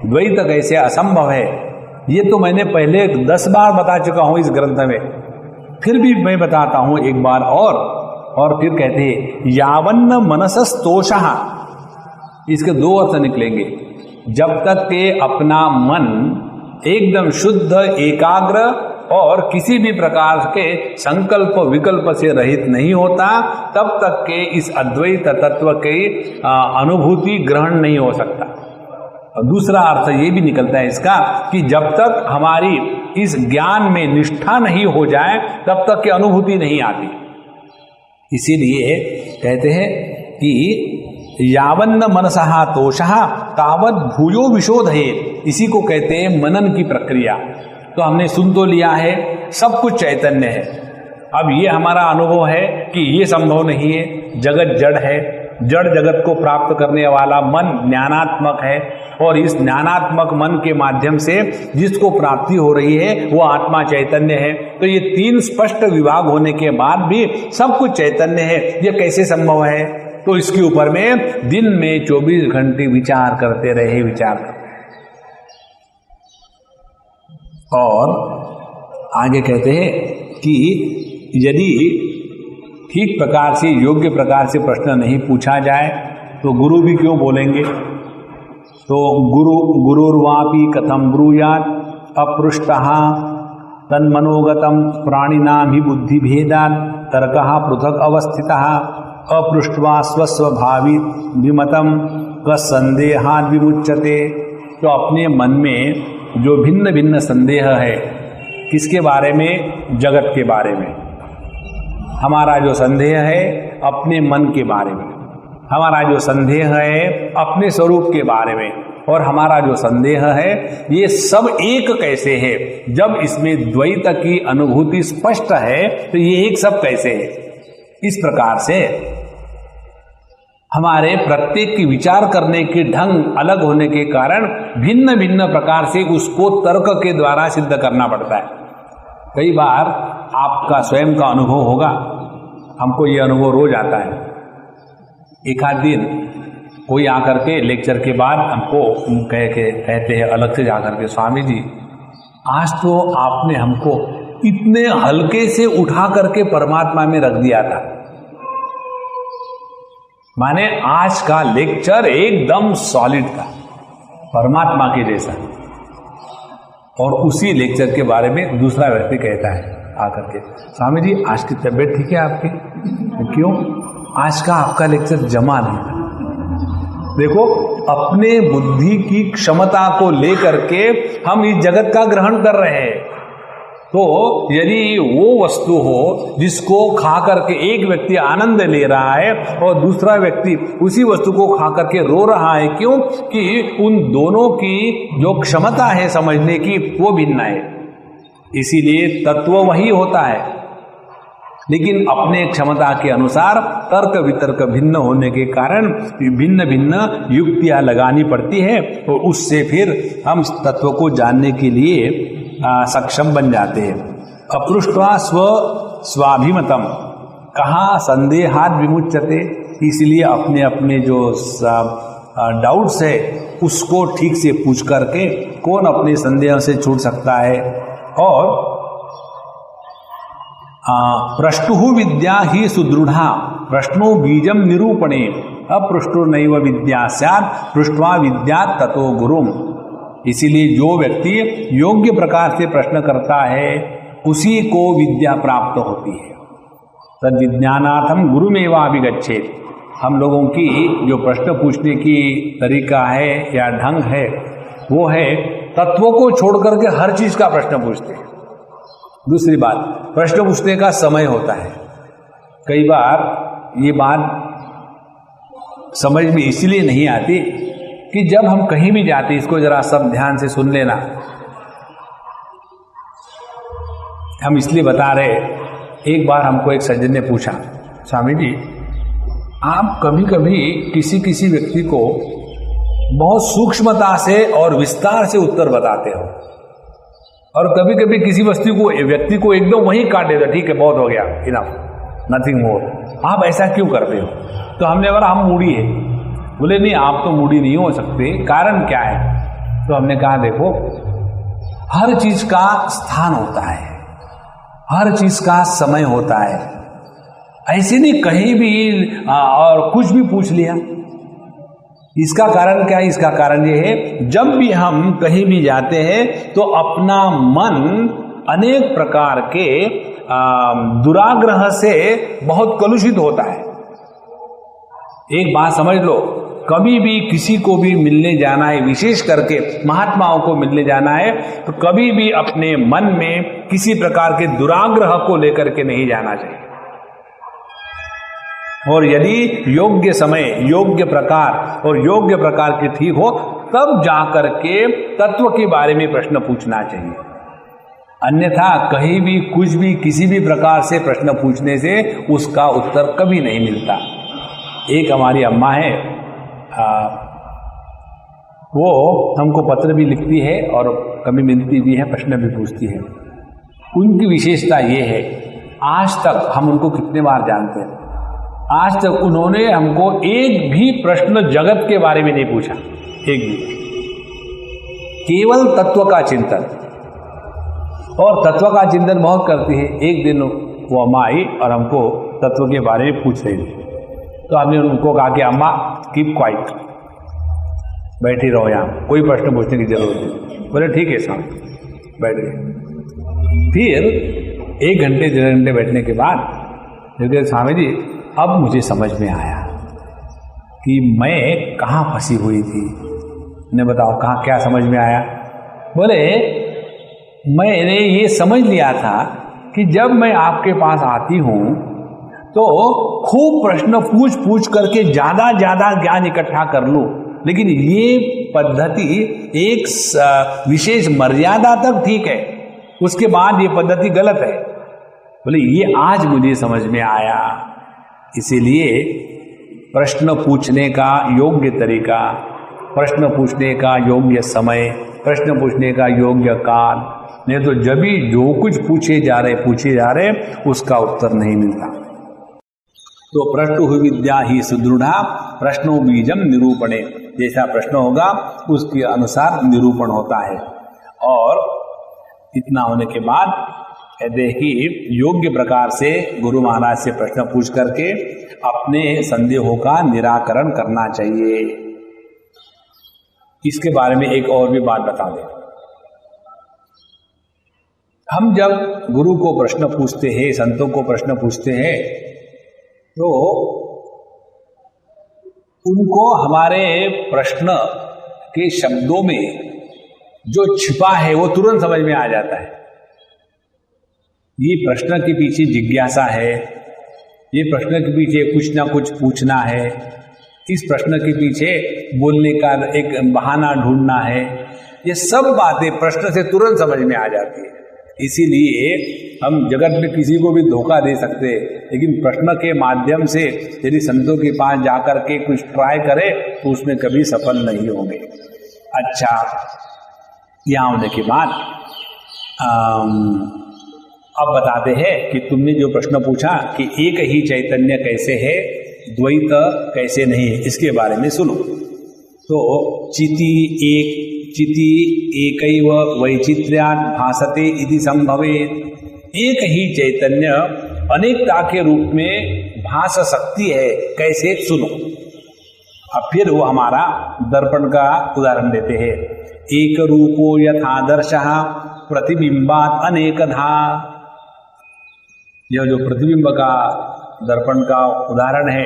द्वैत कैसे असंभव है, ये तो मैंने पहले 10 बार बता चुका हूं इस ग्रंथ में, फिर भी मैं बताता हूं एक बार और फिर कहते हैं यावन्न मनसस्तोषः, इसके 2 अर्थ निकलेंगे। जब तक के अपना मन एकदम शुद्ध, एकाग्र और किसी भी प्रकार के संकल्प विकल्प से रहित नहीं होता, तब तक के इस अद्वैत तत्व की अनुभूति ग्रहण नहीं हो सकता। और दूसरा अर्थ ये भी निकलता है इसका कि जब तक हमारी इस ज्ञान में निष्ठा नहीं हो जाए तब तक की अनुभूति नहीं आती। इसीलिए कहते हैं कि यावन्न मनसः तोषः तावत् भूयो विशोधयेत्, इसी को कहते हैं मनन की प्रक्रिया। तो हमने सुन तो लिया है, सब कुछ चैतन्य है, अब ये हमारा अनुभव है कि ये संभव नहीं है, जगत जड़ है, जड़ जगत को प्राप्त करने वाला मन ज्ञानात्मक है, और इस ज्ञानात्मक मन के माध्यम से जिसको प्राप्ति हो रही है वो आत्मा चैतन्य है। तो ये 3 स्पष्ट विभाग होने के बाद भी सब कुछ चैतन्य है, ये कैसे संभव है? तो इसके ऊपर में दिन में 24 घंटे विचार करते रहे, विचार करते। और आगे कहते हैं कि यदि ठीक प्रकार से, योग्य प्रकार से प्रश्न नहीं पूछा जाए तो गुरु भी क्यों बोलेंगे? तो गुरुर्वापि कथम ब्रूयात् अपृष्टः तन्मनोगतम प्राणिनां हि बुद्धि भेदात् तर्कः पृथक् अवस्थितः अपृष्ट्वा स्वस्वभावी विमतम कसंदेहात् विमुच्यते। तो अपने मन में जो भिन्न भिन्न संदेह है, किसके बारे में? जगत के बारे में। हमारा जो संदेह है अपने मन के बारे में, हमारा जो संदेह है अपने स्वरूप के बारे में, और हमारा जो संदेह है ये सब एक कैसे है? जब इसमें द्वैत की अनुभूति स्पष्ट है तो ये एक सब कैसे है? इस प्रकार से हमारे प्रत्येक की विचार करने के ढंग अलग होने के कारण भिन्न भिन्न प्रकार से उसको तर्क के द्वारा सिद्ध करना पड़ता है। कई बार आपका स्वयं का अनुभव होगा, हमको ये अनुभव रोज आता है। एक आध दिन कोई आकर के लेक्चर के बाद हमको कहते हैं अलग से जाकर के, स्वामी जी आज तो आपने हमको इतने हल्के से उठा करके परमात्मा में रख दिया था। माने आज का लेक्चर एकदम सॉलिड था, परमात्मा के जैसा। और उसी लेक्चर के बारे में दूसरा व्यक्ति कहता है आकर के, स्वामी जी आज की तबीयत ठीक है आपकी? क्यों? आज का आपका लेक्चर जमा नहीं था। देखो, अपने बुद्धि की क्षमता को लेकर के हम इस जगत का ग्रहण कर रहे हैं। तो यदि वो वस्तु हो जिसको खा करके एक व्यक्ति आनंद ले रहा है और दूसरा व्यक्ति उसी वस्तु को खा करके रो रहा है, क्यों? कि उन दोनों की जो क्षमता है समझने की वो भिन्न है। इसीलिए तत्व वही होता है, लेकिन अपने क्षमता के अनुसार तर्क वितर्क भिन्न होने के कारण भिन्न भिन्न युक्तियां लगानी पड़ती है, और उससे फिर हम तत्व को जानने के लिए सक्षम बन जाते हैं। अपृष्ट्वा स्वाभिमतम, कहाँ संदेहात् विमुच्यते, इसलिए अपने अपने जो डाउट्स है उसको ठीक से पूछ करके कौन अपने संदेह से छूट सकता है। और प्रष्टुः विद्या ही सुदृढ़ा प्रश्नो बीजम निरूपणे अपृष्टुर्नैव विद्या स्यात् पृष्ट्वा विद्यात् ततो गुरुम्। इसीलिए जो व्यक्ति योग्य प्रकार से प्रश्न करता है उसी को विद्या प्राप्त होती है। तद विज्ञानार्थम गुरुमेवाभिगच्छेत्। हम लोगों की जो प्रश्न पूछने की तरीका है या ढंग है वो है तत्वों को छोड़ करके हर चीज का प्रश्न पूछते हैं। दूसरी बात, प्रश्न पूछने का समय होता है। कई बार ये बात समझ में इसलिए नहीं आती कि जब हम कहीं भी जाते, इसको जरा सब ध्यान से सुन लेना, हम इसलिए बता रहे। एक बार हमको एक सज्जन ने पूछा, स्वामी जी आप कभी कभी किसी व्यक्ति को बहुत सूक्ष्मता से और विस्तार से उत्तर बताते हो, और कभी कभी किसी व्यक्ति को एकदम वहीं काट देते, ठीक है बहुत हो गया, इनफ, नथिंग मोर, आप ऐसा क्यों करते हो? तो हमने बोला हम मूडी है। बोले नहीं आप तो मूडी नहीं हो सकते, कारण क्या है? तो हमने कहा देखो, हर चीज का स्थान होता है, हर चीज का समय होता है, ऐसे नहीं कहीं भी और कुछ भी पूछ लिया। इसका कारण क्या है? इसका कारण ये है, जब भी हम कहीं भी जाते हैं तो अपना मन अनेक प्रकार के दुराग्रह से बहुत कलुषित होता है। एक बात समझ लो, कभी भी किसी को भी मिलने जाना है, विशेष करके महात्माओं को मिलने जाना है, तो कभी भी अपने मन में किसी प्रकार के दुराग्रह को लेकर के नहीं जाना चाहिए। और यदि योग्य समय, योग्य प्रकार और योग्य प्रकार के ठीक हो, तब जाकर के तत्व के बारे में प्रश्न पूछना चाहिए। अन्यथा कहीं भी कुछ भी किसी भी प्रकार से प्रश्न पूछने से उसका उत्तर कभी नहीं मिलता। एक हमारी अम्मा है, वो हमको पत्र भी लिखती है और कभी मिलती भी है, प्रश्न भी पूछती है। उनकी विशेषता ये है, आज तक हम उनको कितने बार जानते हैं, आज तक उन्होंने हमको एक भी प्रश्न जगत के बारे में नहीं पूछा, एक भी, केवल तत्व का चिंतन। और तत्व का चिंतन बहुत करती है। एक दिन वो अम्मा आई और हमको तत्व के बारे में पूछ रही थी, तो हमने उनको कहा कि अम्मा कीप क्वाइट, बैठी रहो, यहाँ कोई प्रश्न पूछने की जरूरत नहीं। बोले ठीक है साहब, बैठ गए। फिर 1 घंटे 1.5 घंटे बैठने के बाद देखिए स्वामी जी, अब मुझे समझ में आया कि मैं कहाँ फंसी हुई थी। ने बताओ कहाँ, क्या समझ में आया? बोले मैंने ये समझ लिया था कि जब मैं आपके पास आती हूँ तो खूब प्रश्न पूछ पूछ करके ज़्यादा ज्ञान इकट्ठा कर लूँ, लेकिन ये पद्धति एक विशेष मर्यादा तक ठीक है, उसके बाद ये पद्धति गलत है। बोले ये आज मुझे समझ में आया। इसीलिए प्रश्न पूछने का योग्य तरीका, प्रश्न पूछने का योग्य समय, प्रश्न पूछने का योग्य काल, नहीं तो जब भी जो कुछ पूछे जा रहे उसका उत्तर नहीं मिलता। तो प्रश्न विद्या ही सुदृढ़ा प्रश्नो बीजम निरूपणे, जैसा प्रश्न होगा उसके अनुसार निरूपण होता है। और इतना होने के बाद कहते हैं कि योग्य प्रकार से गुरु महाराज से प्रश्न पूछ करके अपने संदेहों का निराकरण करना चाहिए। इसके बारे में एक और भी बात बता दें, हम जब गुरु को प्रश्न पूछते हैं, संतों को प्रश्न पूछते हैं, तो उनको हमारे प्रश्न के शब्दों में जो छिपा है वो तुरंत समझ में आ जाता है। ये प्रश्न के पीछे जिज्ञासा है, ये प्रश्न के पीछे कुछ ना कुछ पूछना है, इस प्रश्न के पीछे बोलने का एक बहाना ढूंढना है, ये सब बातें प्रश्न से तुरंत समझ में आ जाती है। इसीलिए हम जगत में किसी को भी धोखा दे सकते हैं, लेकिन प्रश्न के माध्यम से यदि संतों के पास जाकर के कुछ ट्राई करें तो उसमें कभी सफल नहीं होंगे। अच्छा, यहाँ होने के बाद अब बताते हैं कि तुमने जो प्रश्न पूछा कि एक ही चैतन्य कैसे है, द्वैत कैसे नहीं है, इसके बारे में सुनो। तो चिति एकैव वैचित्र्यात् भासते इति संभवेत्, एक ही चैतन्य अनेकता के रूप में भास सकती है, कैसे? सुनो। अब फिर वो हमारा दर्पण का उदाहरण देते हैं। एक रूपो यथादर्शः प्रतिबिंबात् अनेकधा। यह जो प्रतिबिंब का दर्पण का उदाहरण है,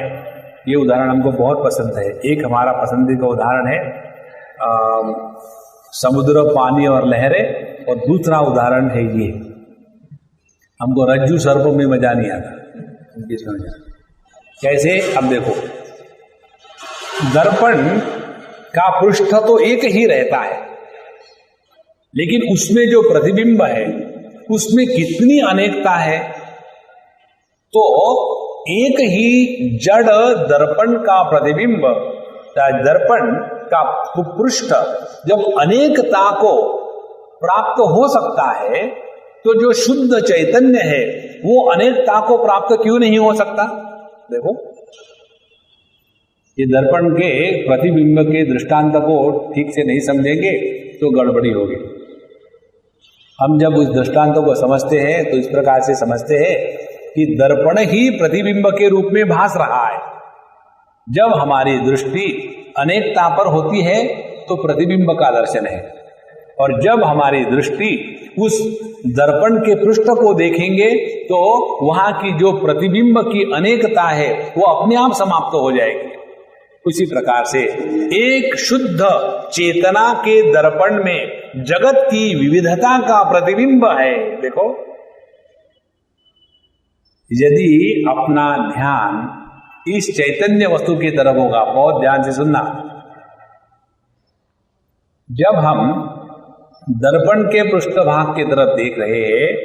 ये उदाहरण हमको बहुत पसंद है। एक हमारा पसंदीदा उदाहरण है समुद्र, पानी और लहरें, और दूसरा उदाहरण है ये, हमको रज्जु सर्प में मजा नहीं आता। कैसे? अब देखो, दर्पण का पृष्ठ तो एक ही रहता है, लेकिन उसमें जो प्रतिबिंब है उसमें कितनी अनेकता है। तो एक ही जड़ दर्पण का प्रतिबिंब, दर्पण का पृष्ठ जब अनेकता को प्राप्त हो सकता है, तो जो शुद्ध चैतन्य है वो अनेकता को प्राप्त क्यों नहीं हो सकता? देखो, ये दर्पण के प्रतिबिंब के दृष्टांत को ठीक से नहीं समझेंगे तो गड़बड़ी होगी। हम जब उस दृष्टांत को समझते हैं तो इस प्रकार से समझते हैं कि दर्पण ही प्रतिबिंब के रूप में भास रहा है। जब हमारी दृष्टि अनेकता पर होती है तो प्रतिबिंब का दर्शन है, और जब हमारी दृष्टि उस दर्पण के पृष्ठ को देखेंगे तो वहां की जो प्रतिबिंब की अनेकता है वो अपने आप समाप्त हो जाएगी। उसी प्रकार से एक शुद्ध चेतना के दर्पण में जगत की विविधता का प्रतिबिंब है। देखो, यदि अपना ध्यान इस चैतन्य वस्तु की तरफ होगा, बहुत ध्यान से सुनना, जब हम दर्पण के पृष्ठभाग की तरफ देख रहे हैं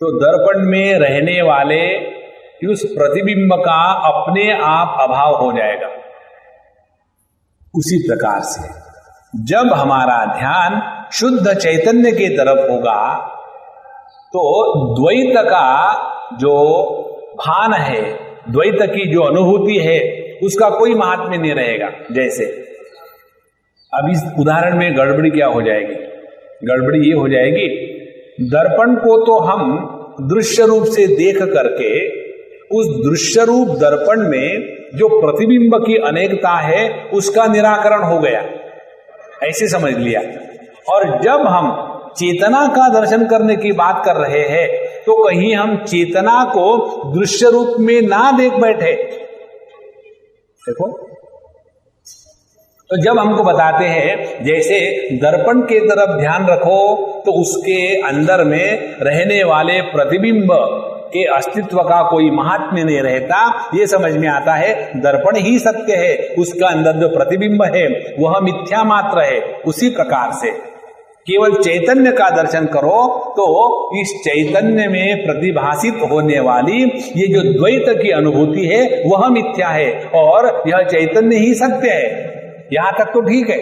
तो दर्पण में रहने वाले उस प्रतिबिंब का अपने आप अभाव हो जाएगा। उसी प्रकार से जब हमारा ध्यान शुद्ध चैतन्य की तरफ होगा तो द्वैत का जो भान है, द्वैत की जो अनुभूति है, उसका कोई महात्म्य नहीं रहेगा। जैसे अब इस उदाहरण में गड़बड़ी क्या हो जाएगी? गड़बड़ी ये हो जाएगी, दर्पण को तो हम दृश्य रूप से देख करके उस दृश्य रूप दर्पण में जो प्रतिबिंब की अनेकता है उसका निराकरण हो गया, ऐसे समझ लिया। और जब हम चेतना का दर्शन करने की बात कर रहे हैं तो कहीं हम चेतना को दृश्य रूप में ना देख बैठे। देखो, तो जब हमको बताते हैं जैसे दर्पण के तरफ ध्यान रखो तो उसके अंदर में रहने वाले प्रतिबिंब के अस्तित्व का कोई महात्म्य नहीं रहता, ये समझ में आता है दर्पण ही सत्य है, उसका अंदर जो प्रतिबिंब है वह मिथ्या मात्र है। उसी प्रकार से केवल चैतन्य का दर्शन करो तो इस चैतन्य में प्रतिभासित होने वाली ये जो द्वैत की अनुभूति है वह मिथ्या है और यह चैतन्य ही सत्य है। यहां तक तो ठीक है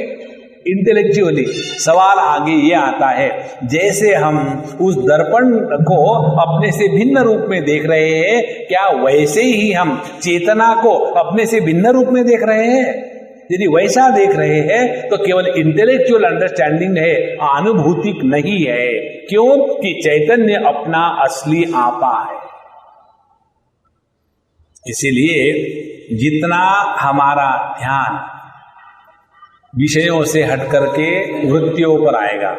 इंटेलेक्चुअली। सवाल आगे ये आता है, जैसे हम उस दर्पण को अपने से भिन्न रूप में देख रहे हैं, क्या वैसे ही हम चेतना को अपने से भिन्न रूप में देख रहे हैं? यदि वैसा देख रहे हैं तो केवल इंटेलेक्चुअल अंडरस्टैंडिंग है, अनुभूतिक नहीं है। क्यों? कि चैतन्य अपना असली आपा है। इसीलिए जितना हमारा ध्यान विषयों से हट करके वृत्तियों पर आएगा,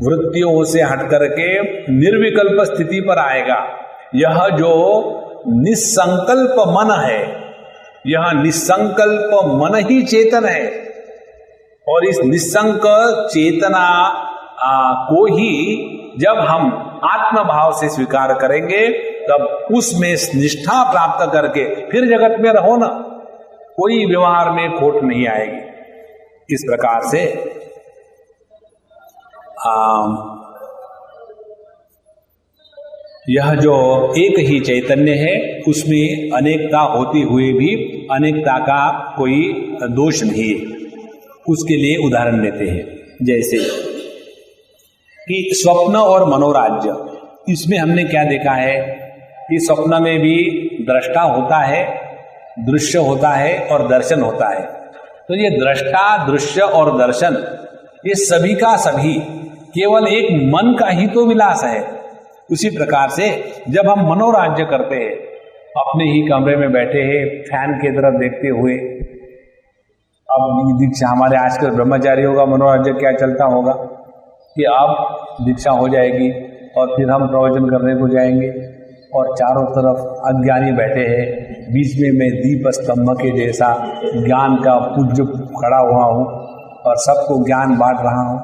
वृत्तियों से हट करके निर्विकल्प स्थिति पर आएगा, यह जो निसंकल्प मन है, यह निसंकल्प मन ही चेतन है। और इस निसंकल्प चेतना को ही जब हम आत्म भाव से स्वीकार करेंगे तब उसमें निष्ठा प्राप्त करके फिर जगत में रहो ना, कोई व्यवहार में खोट नहीं आएगी। इस प्रकार से यह जो एक ही चैतन्य है उसमें अनेकता होती हुई भी अनेकता का कोई दोष नहीं है। उसके लिए उदाहरण लेते हैं, जैसे कि स्वप्न और मनोराज्य, इसमें हमने क्या देखा है कि स्वप्न में भी दृष्टा होता है, दृश्य होता है और दर्शन होता है। तो ये दृष्टा, दृश्य और दर्शन ये सभी का सभी केवल एक मन का ही तो विलास है। उसी प्रकार से जब हम मनोराज्य करते हैं, अपने ही कमरे में बैठे हैं फैन की तरफ देखते हुए, अब दीक्षा हमारे आजकल ब्रह्मचारियों का मनोराज्य क्या चलता होगा कि अब दीक्षा हो जाएगी और फिर हम प्रवचन करने को जाएंगे और चारों तरफ अज्ञानी बैठे हैं, बीच में मैं दीप स्तंभ के जैसा ज्ञान का पूज्य खड़ा हुआ हूँ और सबको ज्ञान बांट रहा हूँ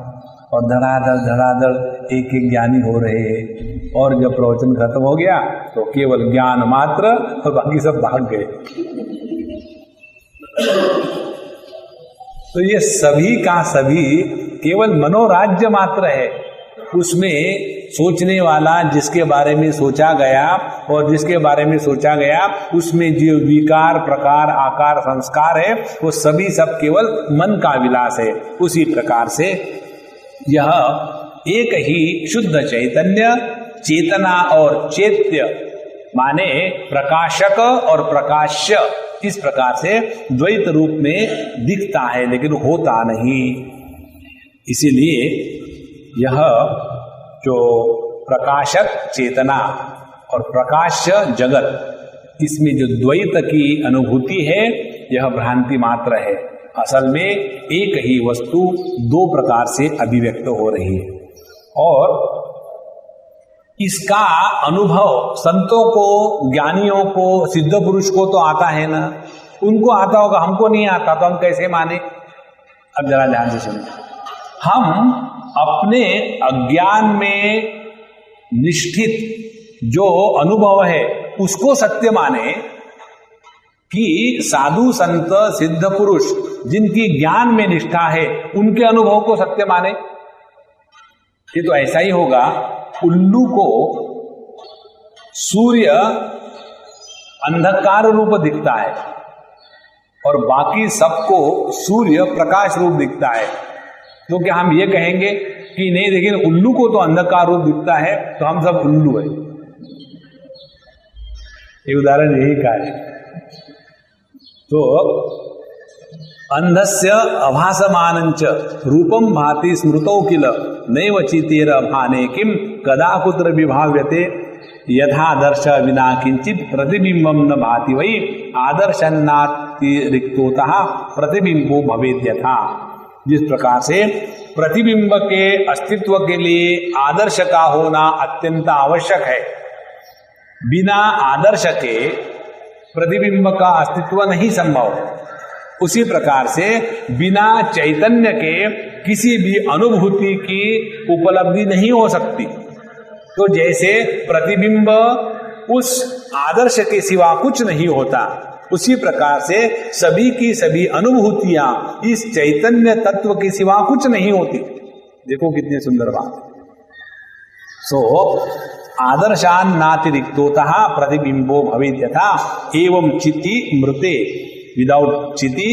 और धड़ाधड़ एक एक ज्ञानी हो रहे हैं। और जब प्रवचन खत्म हो गया तो केवल ज्ञान मात्र और बाकी सब भाग गए। तो ये सभी का सभी केवल मनोराज्य मात्र है, उसमें सोचने वाला जिसके बारे में सोचा गया और जिसके बारे में सोचा गया उसमें जो विकार, प्रकार, आकार, संस्कार है वो सभी सब केवल मन का विलास है। उसी प्रकार से यह एक ही शुद्ध चैतन्य, चेतना और चैत्य माने प्रकाशक और प्रकाश्य, इस प्रकार से द्वैत रूप में दिखता है लेकिन होता नहीं। इसीलिए यह जो प्रकाशक चेतना और प्रकाश्य जगत, इसमें जो द्वैत की अनुभूति है यह भ्रांति मात्र है। असल में एक ही वस्तु दो प्रकार से अभिव्यक्त हो रही है और इसका अनुभव संतों को, ज्ञानियों को, सिद्ध पुरुष को तो आता है ना, उनको आता होगा, हमको नहीं आता तो हम कैसे माने। अब जरा ध्यान से सुनिए, हम अपने अज्ञान में निष्ठित जो अनुभव है उसको सत्य माने कि साधु संत सिद्ध पुरुष जिनकी ज्ञान में निष्ठा है उनके अनुभव को सत्य माने। ये तो ऐसा ही होगा, उल्लू को सूर्य अंधकार रूप दिखता है और बाकी सबको सूर्य प्रकाश रूप दिखता है, तो क्या हम ये कहेंगे कि नहीं लेकिन उल्लू को तो अंधकार रूप दिखता है तो हम सब उल्लू है? ये उदाहरण यही का है। तो अंधस्य अभासमानंच रूपम भाति स्मृतौ किल नैव चितेर भाने किम कदा कुत्र विभाव्यते यथादर्श विना किंचित प्रतिबिंबम न भाति वही आदर्शन्नातिरिक्तोतः प्रतिबिंबो भवेत् यथा। जिस प्रकार से प्रतिबिंब के अस्तित्व के लिए आदर्श का होना अत्यंत आवश्यक है, बिना आदर्श के प्रतिबिंब का अस्तित्व नहीं संभव, उसी प्रकार से बिना चैतन्य के किसी भी अनुभूति की उपलब्धि नहीं हो सकती। तो जैसे प्रतिबिंब उस आदर्श के सिवा कुछ नहीं होता, उसी प्रकार से सभी की सभी अनुभूतियां इस चैतन्य तत्व के सिवा कुछ नहीं होती। देखो कितनी सुंदर बात। सो आदर्शान नातिरिक्तोतः प्रतिबिंबो भवेत् यथा एवं चिति मृते विदाउट चिति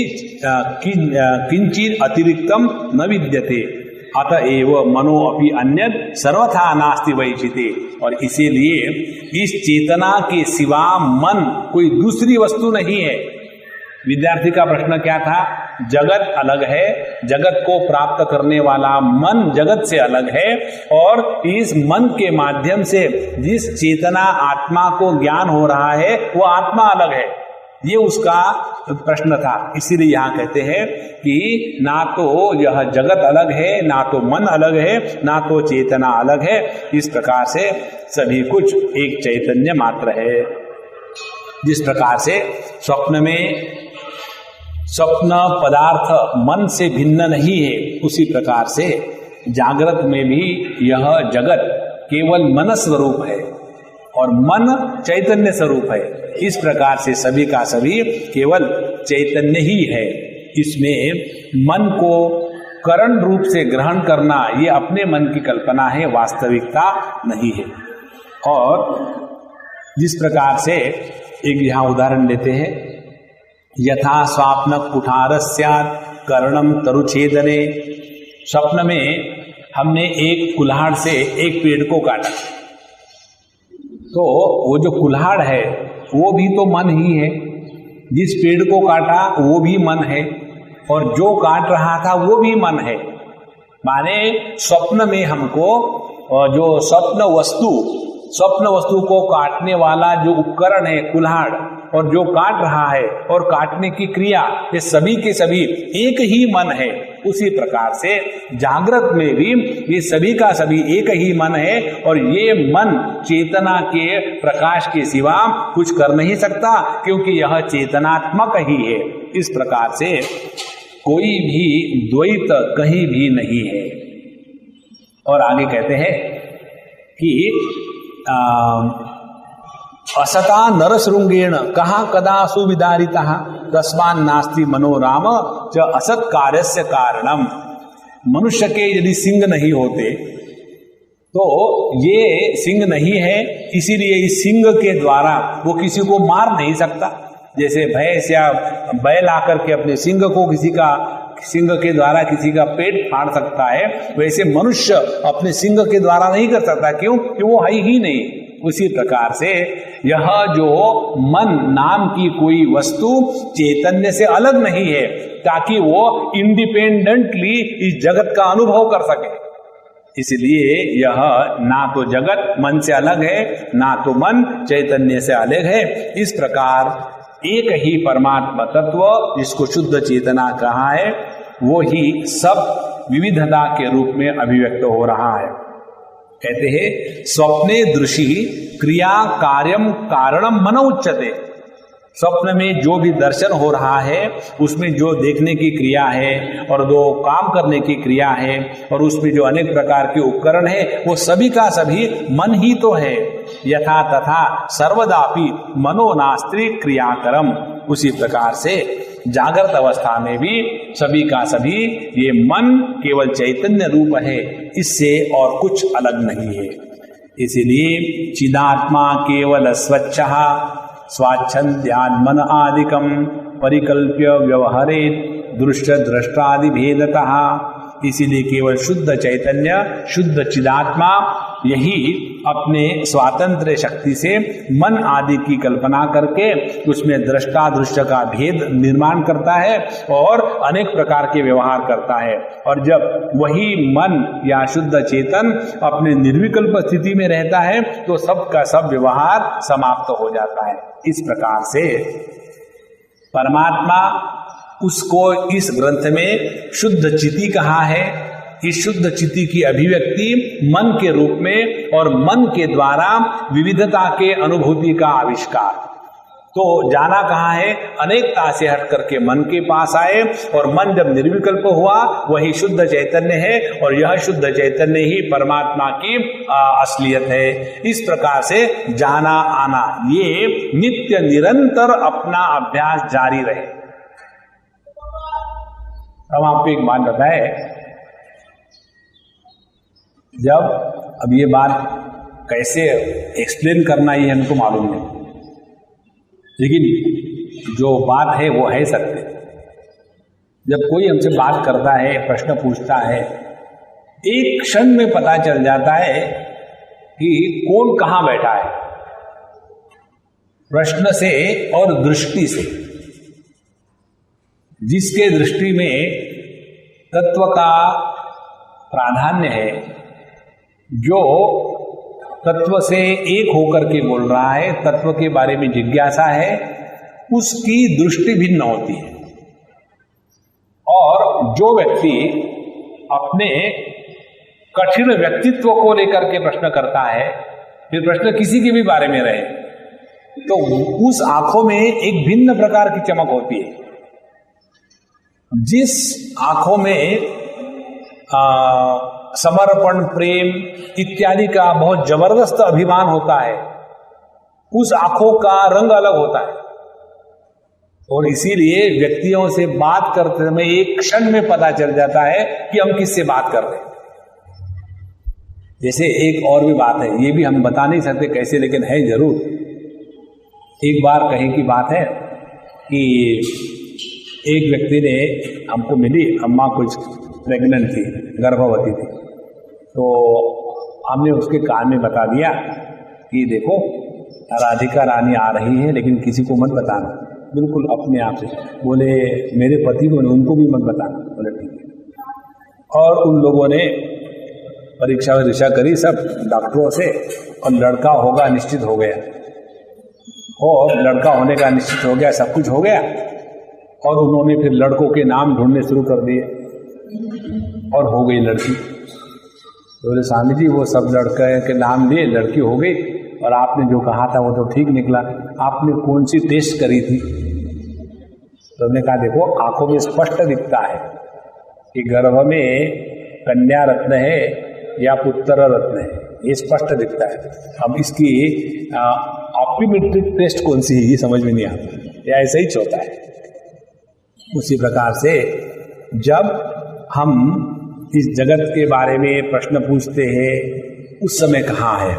किंचित अतिरिक्तम न विद्यते अतएव मनो अपि अन्यद सर्वथा नास्ति वैचिते। और इसीलिए इस चेतना के सिवा मन कोई दूसरी वस्तु नहीं है। विद्यार्थी का प्रश्न क्या था? जगत अलग है, जगत को प्राप्त करने वाला मन जगत से अलग है और इस मन के माध्यम से जिस चेतना आत्मा को ज्ञान हो रहा है वो आत्मा अलग है, ये उसका प्रश्न था। इसीलिए यहाँ कहते हैं कि ना तो यह जगत अलग है, ना तो मन अलग है, ना तो चेतना अलग है, इस प्रकार से सभी कुछ एक चैतन्य मात्र है। जिस प्रकार से स्वप्न में स्वप्न पदार्थ मन से भिन्न नहीं है, उसी प्रकार से जागृत में भी यह जगत केवल मन स्वरूप है और मन चैतन्य स्वरूप है। इस प्रकार से सभी का सभी केवल चैतन्य ही है। इसमें मन को करण रूप से ग्रहण करना ये अपने मन की कल्पना है, वास्तविकता नहीं है। और जिस प्रकार से एक यहाँ उदाहरण लेते हैं, यथा स्वाप्न कुठारस्यात् कर्णम तरुछेदने। स्वप्न में हमने एक कुल्हाड़ से एक पेड़ को काटा, तो वो जो कुल्हाड़ है वो भी तो मन ही है, जिस पेड़ को काटा वो भी मन है और जो काट रहा था वो भी मन है। माने स्वप्न में हमको जो स्वप्न वस्तु को काटने वाला जो उपकरण है कुल्हाड़, और जो काट रहा है और काटने की क्रिया, ये सभी के सभी एक ही मन है। उसी प्रकार से जागृत में भी ये सभी का सभी एक ही मन है और ये मन चेतना के प्रकाश के सिवा कुछ कर नहीं सकता, क्योंकि यह चेतनात्मक ही है। इस प्रकार से कोई भी द्वैत कहीं भी नहीं है। और आगे कहते हैं कि असता नरशृंगेण कहा कदा सुविदारिता तस्मान् नास्ति मनोराम च असत कार्यस्य कारणम। मनुष्य के यदि सिंग नहीं होते तो ये सिंह नहीं है, इसीलिए इस सिंह के द्वारा वो किसी को मार नहीं सकता। जैसे भैंस या बैल आकर के अपने सिंह के द्वारा किसी का पेट फाड़ सकता है, वैसे मनुष्य अपने सिंह के द्वारा नहीं कर सकता। क्यों? कि वो है ही नहीं। उसी प्रकार से यह जो मन नाम की कोई वस्तु चैतन्य से अलग नहीं है, ताकि वो इंडिपेंडेंटली इस जगत का अनुभव कर सके। इसलिए यह ना तो जगत मन से अलग है, ना तो मन चैतन्य से अलग है। इस प्रकार एक ही परमात्मा तत्व, जिसको शुद्ध चेतना कहा है, वो ही सब विविधता के रूप में अभिव्यक्त हो रहा है। कहते हैं स्वप्ने दृषि क्रिया कार्यम कारणम मन उच्यते। स्वप्न में जो भी दर्शन हो रहा है, उसमें जो देखने की क्रिया है और जो काम करने की क्रिया है और उसमें जो अनेक प्रकार के उपकरण है, वो सभी का सभी मन ही तो है। यथा तथा सर्वदापि मनो नास्ति क्रियाकरम। उसी प्रकार से जागृत अवस्था में भी सभी का सभी ये मन केवल चैतन्य रूप है, इससे और कुछ अलग नहीं है। इसीलिए चिदात्मा केवल स्वच्छः स्वाच्छन्द्यान्मन आदिकम परिकल्प्य व्यवहरेत दृश्य दृष्टादि भेदतः। इसीलिए केवल शुद्ध चैतन्य, शुद्ध चिदात्मा यही अपने स्वातंत्र शक्ति से मन आदि की कल्पना करके उसमें दृष्टा दृश्य का भेद निर्माण करता है और अनेक प्रकार के व्यवहार करता है। और जब वही मन या शुद्ध चेतन अपने निर्विकल्प स्थिति में रहता है, तो सब का सब व्यवहार समाप्त हो जाता है। इस प्रकार से परमात्मा, उसको इस ग्रंथ में शुद्ध चिति कहा है। इस शुद्ध चिति की अभिव्यक्ति मन के रूप में और मन के द्वारा विविधता के अनुभूति का आविष्कार। तो जाना कहाँ है? अनेकता से हट करके मन के पास आए, और मन जब निर्विकल्प हुआ वही शुद्ध चैतन्य है, और यह शुद्ध चैतन्य ही परमात्मा की असलियत है। इस प्रकार से जाना आना, ये नित्य निरंतर अपना अभ्यास जारी रहे। अब आपको एक बात बताए, जब अब ये बात कैसे एक्सप्लेन करना ये हमको मालूम नहीं, लेकिन जो बात है वो है सत्य। जब कोई हमसे बात करता है, प्रश्न पूछता है, एक क्षण में पता चल जाता है कि कौन कहाँ बैठा है, प्रश्न से और दृष्टि से। जिसके दृष्टि में तत्व का प्राधान्य है, जो तत्व से एक होकर के बोल रहा है, तत्व के बारे में जिज्ञासा है, उसकी दृष्टि भिन्न होती है। और जो व्यक्ति अपने कठिन व्यक्तित्व को लेकर के प्रश्न करता है, फिर प्रश्न किसी के भी बारे में रहे, तो उस आंखों में एक भिन्न प्रकार की चमक होती है। जिस आंखों में समर्पण, प्रेम इत्यादि का बहुत जबरदस्त अभिमान होता है, उस आंखों का रंग अलग होता है। और इसीलिए व्यक्तियों से बात करते समय एक क्षण में पता चल जाता है कि हम किससे बात कर रहे हैं। जैसे एक और भी बात है, ये भी हम बता नहीं सकते कैसे, लेकिन है जरूर। एक बार कहीं की बात है कि एक व्यक्ति ने हमको मिली, अम्मा कुछ प्रेग्नेंट थी, गर्भवती थी, तो हमने उसके कान में बता दिया कि देखो राधिका रानी आ रही है, लेकिन किसी को मत बताना, बिल्कुल अपने आप से। बोले मेरे पति को, उनको भी मत बताना। बोले ठीक है। और उन लोगों ने परीक्षा वरीक्षा करी सब डॉक्टरों से, और लड़का होगा निश्चित हो गया, और लड़का होने का निश्चित हो गया, सब कुछ हो गया। और उन्होंने फिर लड़कों के नाम ढूंढने शुरू कर दिए, और हो गई लड़की। तो बोले स्वामी जी वो सब लड़के के नाम लिए, लड़की हो गई, और आपने जो कहा था वो तो ठीक निकला, आपने कौन सी टेस्ट करी थी? तो हमने कहा देखो आंखों में स्पष्ट दिखता है कि गर्भ में कन्या रत्न है या पुत्र रत्न है, ये स्पष्ट दिखता है। अब इसकी ऑप्टोमेट्रिक टेस्ट कौन सी है ये समझ में नहीं आता, या ऐसा ही होता है। उसी प्रकार से जब हम इस जगत के बारे में प्रश्न पूछते हैं, उस समय कहाँ है?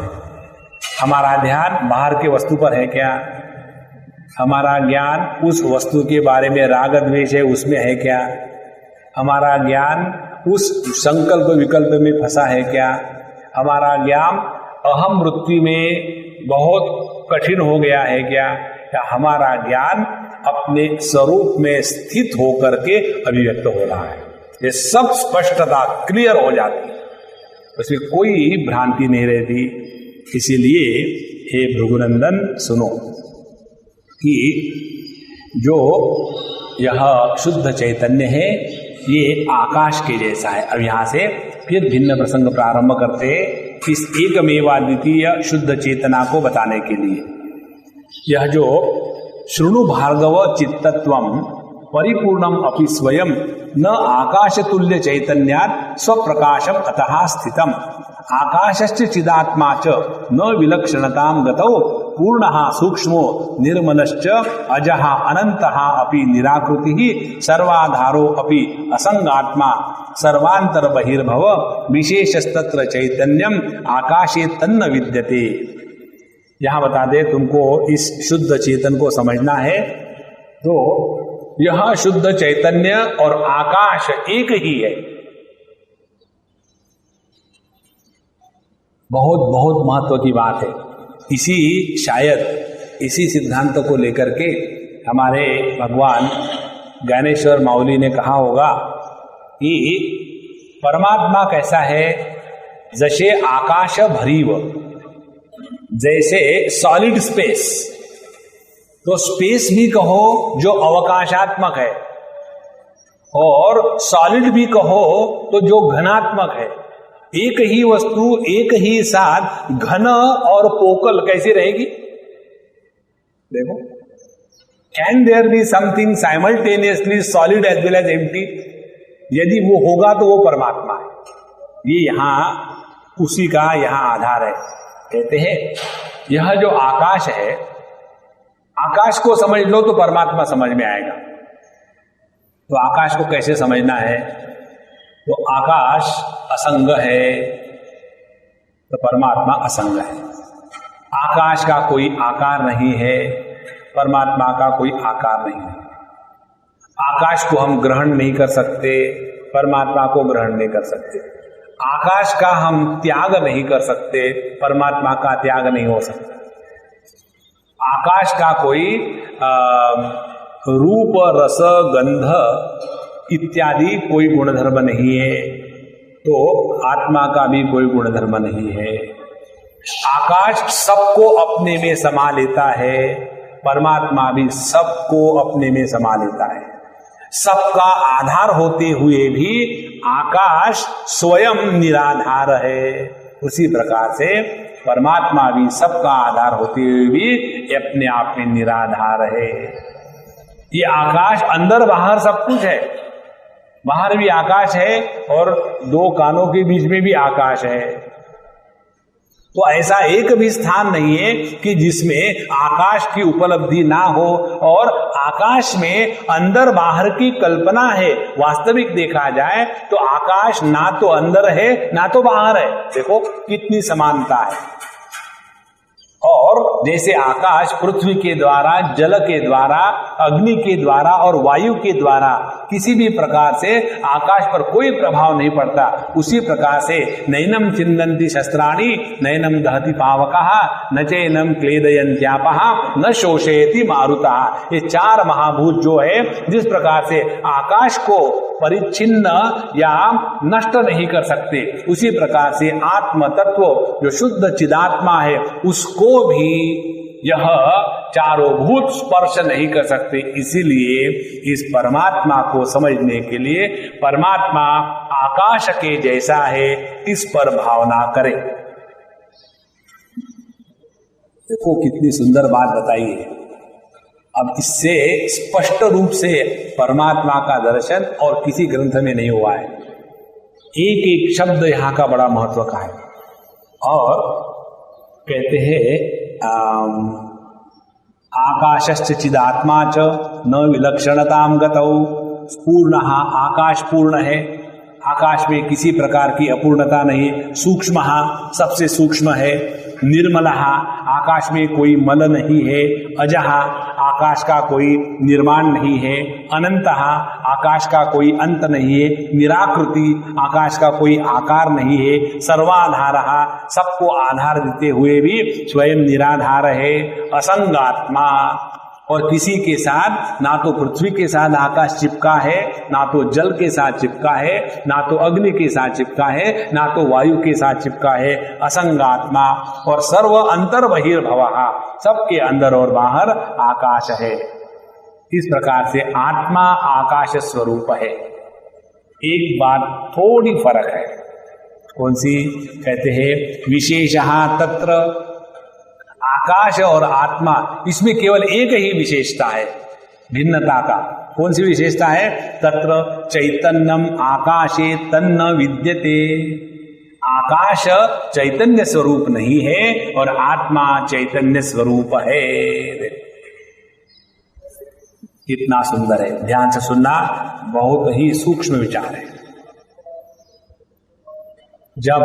हमारा ध्यान बाहर के वस्तु पर है क्या? हमारा ज्ञान उस वस्तु के बारे में राग द्वेष है उसमें है क्या? हमारा ज्ञान उस संकल्प विकल्प में फंसा है क्या? हमारा ज्ञान अहम वृत्ति में बहुत कठिन हो गया है क्या? या हमारा ज्ञान अपने स्वरूप में स्थित होकर के अभिव्यक्त हो रहा है? ये सब स्पष्टता क्लियर हो जाती है, उसमें कोई भ्रांति नहीं रहती। इसीलिए हे भृगुनंदन सुनो कि जो यह शुद्ध चैतन्य है ये आकाश के जैसा है। अब यहाँ से फिर भिन्न प्रसंग प्रारंभ करते हैं इस एकमेवाद्वितीय शुद्ध चेतना को बताने के लिए। यह जो शृणु भार्गव चित्तत्वम परिपूर्णम अपि स्वयं न आकाश तुल्य चैतन्यात् स्वप्रकाशम अतः स्थितम आकाशश्च चिदात्मा च न विलक्षणतां गतौ पूर्णः सूक्ष्मो निर्मलश्च अजः अनन्तः अपि निराकृतिः सर्वाधारो अपि असंगात्मा सर्वांतर बहिर्भव विशेषस्तत्र चैतन्यम आकाशे तन्न विद्यते। यहाँ बता दे तुमको इस शुद्ध चेतन को समझना है तो यह शुद्ध चैतन्य और आकाश एक ही है। बहुत बहुत महत्व की बात है। इसी सिद्धांत को लेकर के हमारे भगवान ज्ञानेश्वर माउली ने कहा होगा कि परमात्मा कैसा है? जैसे आकाश भरीव, जैसे सॉलिड स्पेस, तो स्पेस भी कहो जो अवकाशात्मक है और सॉलिड भी कहो तो जो घनात्मक है। एक ही वस्तु एक ही साथ घन और पोकल कैसी रहेगी? देखो, can there be something simultaneously solid as well as empty? यदि वो होगा तो वो परमात्मा है। ये यहां उसी का यहां आधार है। कहते हैं यह जो आकाश है, आकाश को समझ लो तो परमात्मा समझ में आएगा। तो आकाश को कैसे समझना है? तो आकाश असंग है तो परमात्मा असंग है। आकाश का कोई आकार नहीं है, परमात्मा का कोई आकार नहीं है। आकाश को हम ग्रहण नहीं कर सकते, परमात्मा को ग्रहण नहीं कर सकते। आकाश का हम त्याग नहीं कर सकते, परमात्मा का त्याग नहीं हो सकता। आकाश का कोई रूप रस गंध इत्यादि कोई गुणधर्म नहीं है, तो आत्मा का भी कोई गुणधर्म नहीं है। आकाश सबको अपने में समा लेता है, परमात्मा भी सबको अपने में समा लेता है। सबका आधार होते हुए भी आकाश स्वयं निराधार है। उसी प्रकार से परमात्मा भी सबका आधार होते हुए भी अपने आप में निराधार है। ये आकाश अंदर बाहर सब कुछ है। बाहर भी आकाश है और दो कानों के बीच में भी आकाश है। तो ऐसा एक भी स्थान नहीं है कि जिसमें आकाश की उपलब्धि ना हो। और आकाश में अंदर बाहर की कल्पना है, वास्तविक देखा जाए तो आकाश ना तो अंदर है ना तो बाहर है। देखो कितनी समानता है। और जैसे आकाश पृथ्वी के द्वारा, जल के द्वारा, अग्नि के द्वारा और वायु के द्वारा किसी भी प्रकार से आकाश पर कोई प्रभाव नहीं पड़ता, उसी प्रकार से नैनम चिंदन्ति शस्त्राणि नैनम दहति पावकः न चैनम क्लेदयन्त्यापः न शोषयति मारुतः। ये चार महाभूत जो है, जिस प्रकार से आकाश को परिच्छिन्न या नष्ट नहीं कर सकते, उसी प्रकार से आत्म तत्व जो शुद्ध चिदात्मा है उसको भी यह चारों भूत स्पर्श नहीं कर सकते। इसीलिए इस परमात्मा को समझने के लिए परमात्मा आकाश के जैसा है, इस पर भावना करें। देखो कितनी सुंदर बात बताई है। अब इससे स्पष्ट रूप से परमात्मा का दर्शन और किसी ग्रंथ में नहीं हुआ है। एक एक शब्द यहाँ का बड़ा महत्व का है। और कहते हैं आकाशश्च चिदात्मा च न विलक्षणतां गतौ। पूर्णः आकाश पूर्ण है, आकाश में किसी प्रकार की अपूर्णता नहीं, सूक्ष्म सबसे सूक्ष्म है, निर्मल आकाश में कोई मल नहीं है, अजः आकाश का कोई निर्माण नहीं है, अनंत आकाश का कोई अंत नहीं है, निराकृति आकाश का कोई आकार नहीं है, सर्वाधार सबको आधार देते हुए भी स्वयं निराधार है, असंगात्मा और किसी के साथ ना तो पृथ्वी के साथ आकाश चिपका है, ना तो जल के साथ चिपका है, ना तो अग्नि के साथ चिपका है, ना तो वायु के साथ चिपका है, असंगात्मा और सर्व अंतर बहिर्भवः सबके अंदर और बाहर आकाश है। इस प्रकार से आत्मा आकाश स्वरूप है। एक बात थोड़ी फर्क है, कौन सी? कहते हैं विशेषः तत्र, आकाश और आत्मा इसमें केवल एक ही विशेषता है भिन्नता का। कौन सी विशेषता है? तत्र चैतन्यम आकाशे तन्न विद्यते, आकाश चैतन्य स्वरूप नहीं है और आत्मा चैतन्य स्वरूप है। कितना सुंदर है, ध्यान से सुनना, बहुत ही सूक्ष्म विचार है। जब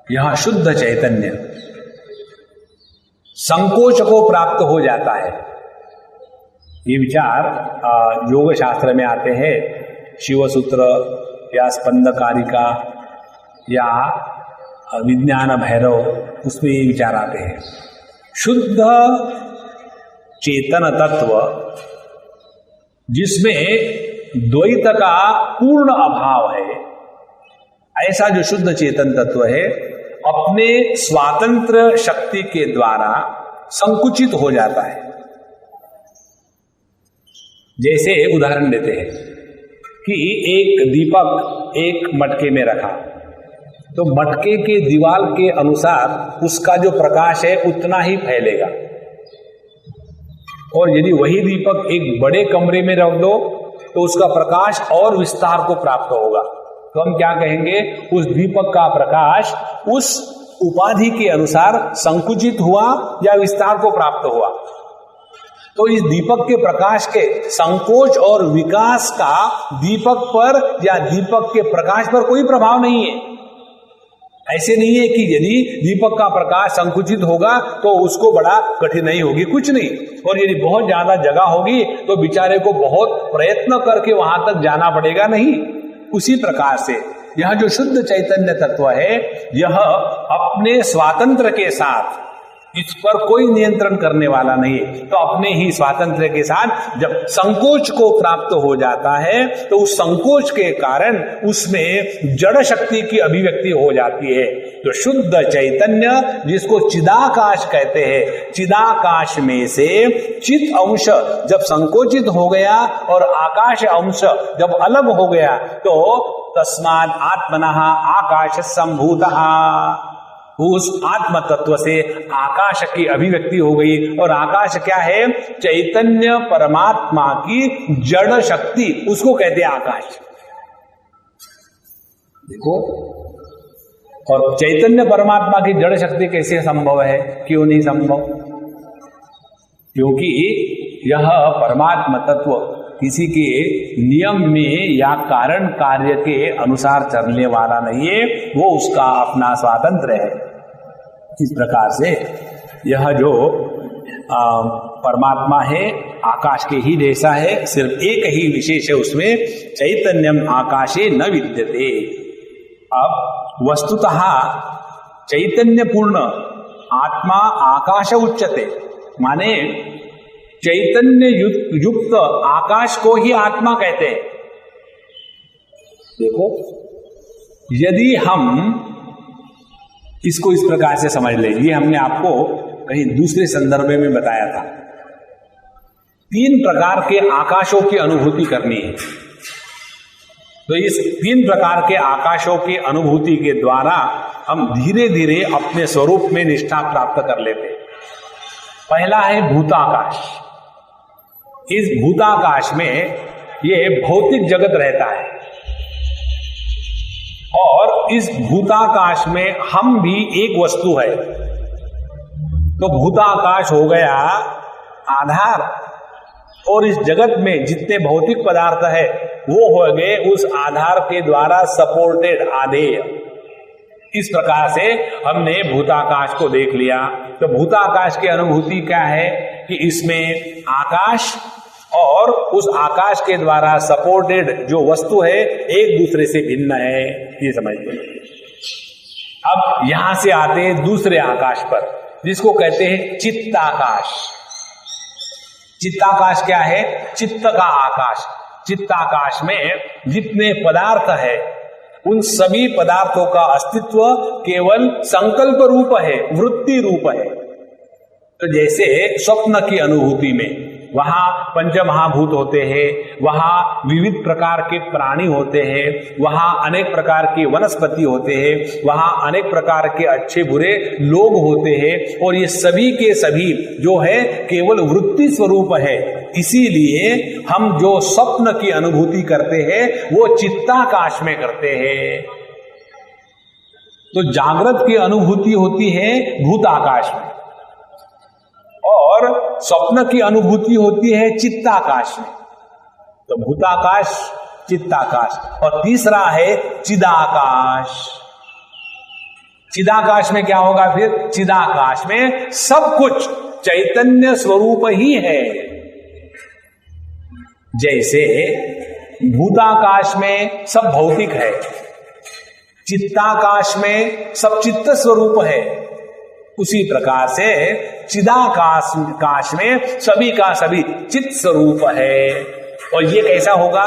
यह शुद्ध चैतन्य संकोच को प्राप्त हो जाता है, ये विचार योग शास्त्र में आते हैं, शिव सूत्र या स्पंद कारिका या विज्ञान भैरव, उसमें ये विचार आते हैं। शुद्ध चेतन तत्व जिसमें द्वैत का पूर्ण अभाव है, ऐसा जो शुद्ध चेतन तत्व है अपने स्वातंत्र शक्ति के द्वारा संकुचित हो जाता है। जैसे उदाहरण देते हैं कि एक दीपक एक मटके में रखा, तो मटके के दीवार के अनुसार उसका जो प्रकाश है उतना ही फैलेगा, और यदि वही दीपक एक बड़े कमरे में रख दो तो उसका प्रकाश और विस्तार को प्राप्त होगा। तो हम क्या कहेंगे? उस दीपक का प्रकाश उस उपाधि के अनुसार संकुचित हुआ या विस्तार को प्राप्त हुआ। तो इस दीपक के प्रकाश के संकोच और विकास का दीपक पर या दीपक के प्रकाश पर कोई प्रभाव नहीं है। ऐसे नहीं है कि यदि दीपक का प्रकाश संकुचित होगा तो उसको बड़ा कठिनाई होगी, कुछ नहीं। और यदि बहुत ज्यादा जगह होगी तो बेचारे को बहुत प्रयत्न करके वहां तक जाना पड़ेगा, नहीं। उसी प्रकार से यह जो शुद्ध चैतन्य तत्व है, यह अपने स्वातंत्र के साथ, इस पर कोई नियंत्रण करने वाला नहीं है, तो अपने ही स्वातंत्र के साथ जब संकोच को प्राप्त हो जाता है तो उस संकोच के कारण उसमें जड़ शक्ति की अभिव्यक्ति हो जाती है। तो शुद्ध चैतन्य जिसको चिदाकाश कहते हैं, चिदाकाश में से चित अंश जब संकोचित हो गया और आकाश अंश जब अलग हो गया तो तस्मात् आत्मनः आकाश संभूतः, उस आत्म तत्व से आकाश की अभिव्यक्ति हो गई। और आकाश क्या है? चैतन्य परमात्मा की जड़ शक्ति, उसको कहते हैं आकाश। देखो, और चैतन्य परमात्मा की जड़ शक्ति कैसे संभव है? क्यों नहीं संभव? क्योंकि यह परमात्मा तत्व किसी के नियम में या कारण कार्य के अनुसार चलने वाला नहीं है, वो उसका अपना स्वातंत्र है। इस प्रकार से यह जो परमात्मा है आकाश के ही जैसा है, सिर्फ एक ही विशेष है उसमें, चैतन्यम आकाशे न विद्यते। अब वस्तुतः चैतन्य पूर्ण आत्मा आकाश उच्यते, माने चैतन्य युक्त आकाश को ही आत्मा कहते हैं। देखो, यदि हम इसको इस प्रकार से समझ लें, ये हमने आपको कहीं दूसरे संदर्भ में बताया था, 3 प्रकार के आकाशों की अनुभूति करनी है। तो इस 3 प्रकार के आकाशों की अनुभूति के द्वारा हम धीरे धीरे अपने स्वरूप में निष्ठा प्राप्त कर लेते हैं। पहला है भूताकाश। इस भूताकाश में ये भौतिक जगत रहता है, और इस भूताकाश में हम भी एक वस्तु है। तो भूताकाश हो गया आधार, और इस जगत में जितने भौतिक पदार्थ है वो हो गए उस आधार के द्वारा सपोर्टेड, आधेय। इस प्रकार से हमने भूताकाश को देख लिया। तो भूताकाश की अनुभूति क्या है कि इसमें आकाश और उस आकाश के द्वारा सपोर्टेड जो वस्तु है एक दूसरे से भिन्न है, ये समझते हैं। अब यहां से आते हैं दूसरे आकाश पर, जिसको कहते हैं चित्ताकाश। चित्ताकाश क्या है? चित्त का आकाश। चित्ताकाश में जितने पदार्थ है उन सभी पदार्थों का अस्तित्व केवल संकल्प रूप है, वृत्ति रूप है। तो जैसे स्वप्न की अनुभूति में वहां पंचमहाभूत होते हैं, वहां विविध प्रकार के प्राणी होते हैं, वहां अनेक प्रकार की वनस्पति होते हैं, वहां अनेक प्रकार के अच्छे बुरे लोग होते हैं, और ये सभी के सभी जो है केवल वृत्ति स्वरूप है। इसीलिए हम जो स्वप्न की अनुभूति करते हैं वो चित्ताकाश में करते हैं। तो जागृत की अनुभूति होती है भूताकाश में, और स्वप्न की अनुभूति होती है चित्ताकाश में। तो भूताकाश, चित्ताकाश, और तीसरा है चिदाकाश। चिदाकाश में क्या होगा फिर? चिदाकाश में सब कुछ चैतन्य स्वरूप ही है। जैसे भूताकाश में सब भौतिक है, चित्ताकाश में सब चित्त स्वरूप है, उसी प्रकार से चिदाकाश में सभी का सभी चित्त स्वरूप है। और ये कैसा होगा?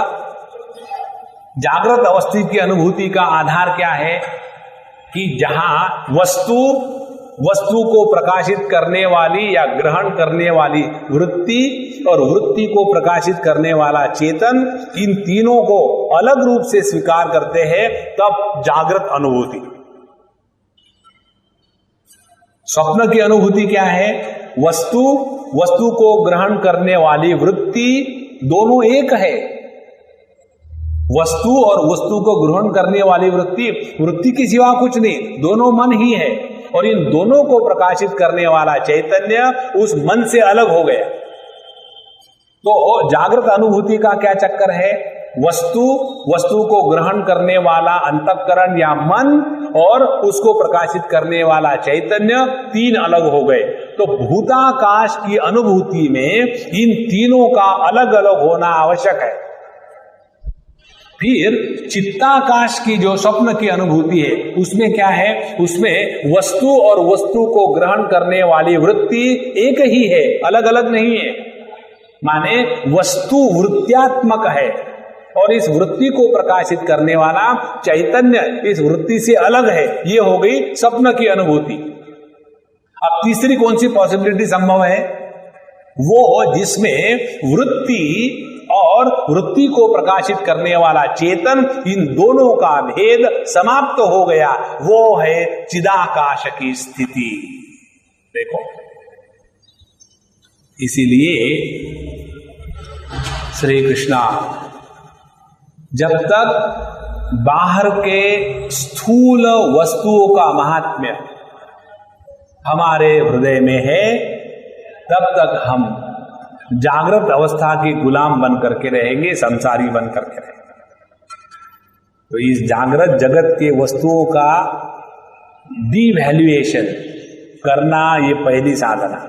जागृत अवस्था की अनुभूति का आधार क्या है कि जहां वस्तु को प्रकाशित करने वाली या ग्रहण करने वाली वृत्ति और वृत्ति को प्रकाशित करने वाला चेतन, इन तीनों को अलग रूप से स्वीकार करते हैं, तब जागृत अनुभूति। स्वप्न की अनुभूति क्या है? वस्तु को ग्रहण करने वाली वृत्ति दोनों एक है। वस्तु और वस्तु को ग्रहण करने वाली वृत्ति के सिवा कुछ नहीं, दोनों मन ही है। और इन दोनों को प्रकाशित करने वाला चैतन्य उस मन से अलग हो गया। तो जागृत अनुभूति का क्या चक्कर है? वस्तु को ग्रहण करने वाला अंतःकरण या मन और उसको प्रकाशित करने वाला चैतन्य, तीन अलग हो गए। तो भूताकाश की अनुभूति में इन तीनों का अलग अलग होना आवश्यक है। फिर चित्ताकाश की जो स्वप्न की अनुभूति है उसमें क्या है? उसमें वस्तु और वस्तु को ग्रहण करने वाली वृत्ति एक ही है, अलग अलग नहीं है। माने वस्तु वृत्त्यात्मक है और इस वृत्ति को प्रकाशित करने वाला चैतन्य इस वृत्ति से अलग है। ये हो गई स्वप्न की अनुभूति। अब तीसरी कौन सी पॉसिबिलिटी संभव है? वो जिसमें वृत्ति और वृत्ति को प्रकाशित करने वाला चेतन, इन दोनों का भेद समाप्त हो गया, वो है चिदाकाश की स्थिति। देखो, इसीलिए श्री कृष्णा जब तक बाहर के स्थूल वस्तुओं का महात्म्य हमारे हृदय में है, तब तक हम जागृत अवस्था के गुलाम बन करके रहेंगे, संसारी बन करके रहेंगे। तो इस जागृत जगत के वस्तुओं का डिवैल्यूएशन करना ये पहली साधना।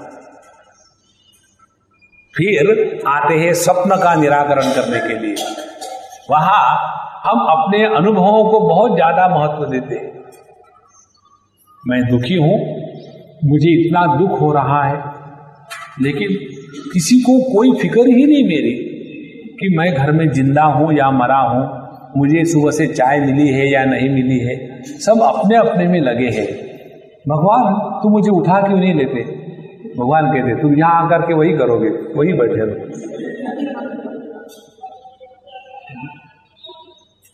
फिर आते हैं स्वप्न का निराकरण करने के लिए। वहां हम अपने अनुभवों को बहुत ज्यादा महत्व देते हैं। मैं दुखी हूं, मुझे इतना दुख हो रहा है, लेकिन किसी को कोई फिक्र ही नहीं मेरी कि मैं घर में जिंदा हूं या मरा हूं, मुझे सुबह से चाय मिली है या नहीं मिली है। सब अपने अपने में लगे हैं। भगवान तुम मुझे उठा क्यों नहीं लेते? भगवान कहते तुम यहां आकर के वही करोगे, वही बैठे रहो।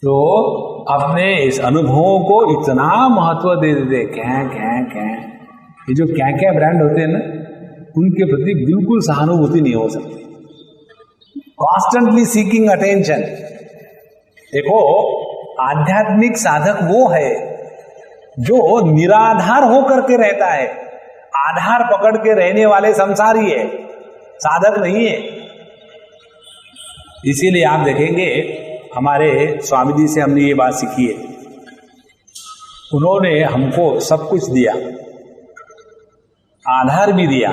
तो अपने इस अनुभवों को इतना महत्व दे देते। क्या ये जो क्या ब्रांड होते हैं ना, उनके प्रति बिल्कुल सहानुभूति नहीं हो सकती। Constantly seeking attention. देखो, आध्यात्मिक साधक वो है जो निराधार होकर के रहता है। आधार पकड़ के रहने वाले संसारी है, साधक नहीं है। इसीलिए आप देखेंगे हमारे स्वामी जी से हमने ये बात सीखी है, उन्होंने हमको सब कुछ दिया, आधार भी दिया,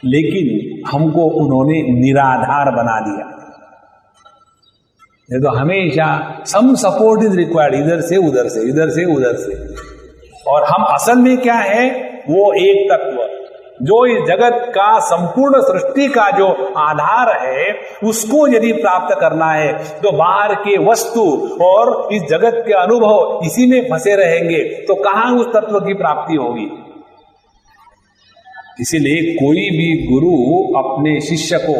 लेकिन हमको उन्होंने निराधार बना दिया। ये तो हमेशा सम सपोर्ट इज रिक्वायर्ड, इधर से उधर से, इधर से उधर से। और हम असल में क्या है, वो एक तत्व जो इस जगत का संपूर्ण सृष्टि का जो आधार है, उसको यदि प्राप्त करना है तो बाहर के वस्तु और इस जगत के अनुभव इसी में फंसे रहेंगे तो कहां उस तत्व की प्राप्ति होगी। इसीलिए कोई भी गुरु अपने शिष्य को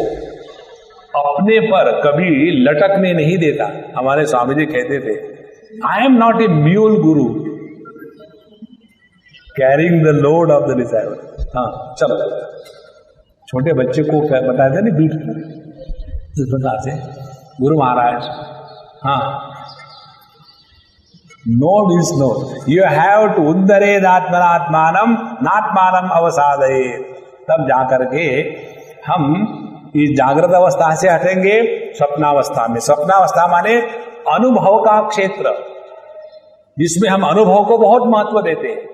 अपने पर कभी लटकने नहीं देता। हमारे स्वामी जी कहते थे, I am not a mule guru carrying the load of the disciple. हाँ चलो, छोटे बच्चे को क्या बताया था ना, बीट इस प्रकार से गुरु महाराज, हाँ, node is node, you have to उद्धरेद आत्मनात्मानम नात्मानम अवसादये। तब जाकर के हम इस जागृत अवस्था से हटेंगे स्वप्नावस्था में। स्वप्नावस्था माने अनुभव का क्षेत्र, जिसमें हम अनुभव को बहुत महत्व देते हैं।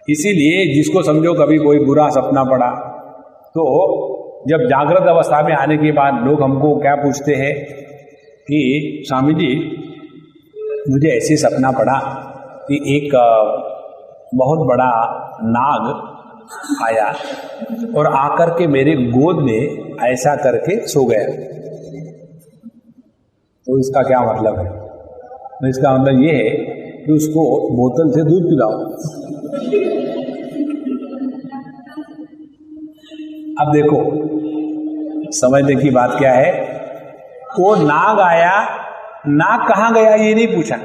इसीलिए जिसको समझो कभी कोई बुरा सपना पड़ा, तो जब जागृत अवस्था में आने के बाद लोग हमको क्या पूछते हैं कि स्वामी जी मुझे ऐसे सपना पड़ा कि एक बहुत बड़ा नाग आया और आकर के मेरे गोद में ऐसा करके सो गया। तो इसका क्या मतलब है? तो इसका मतलब ये है कि उसको बोतल से दूध पिलाओ। अब देखो समझने की बात क्या है, वो नाग आया, नाग कहां गया ये नहीं पूछा,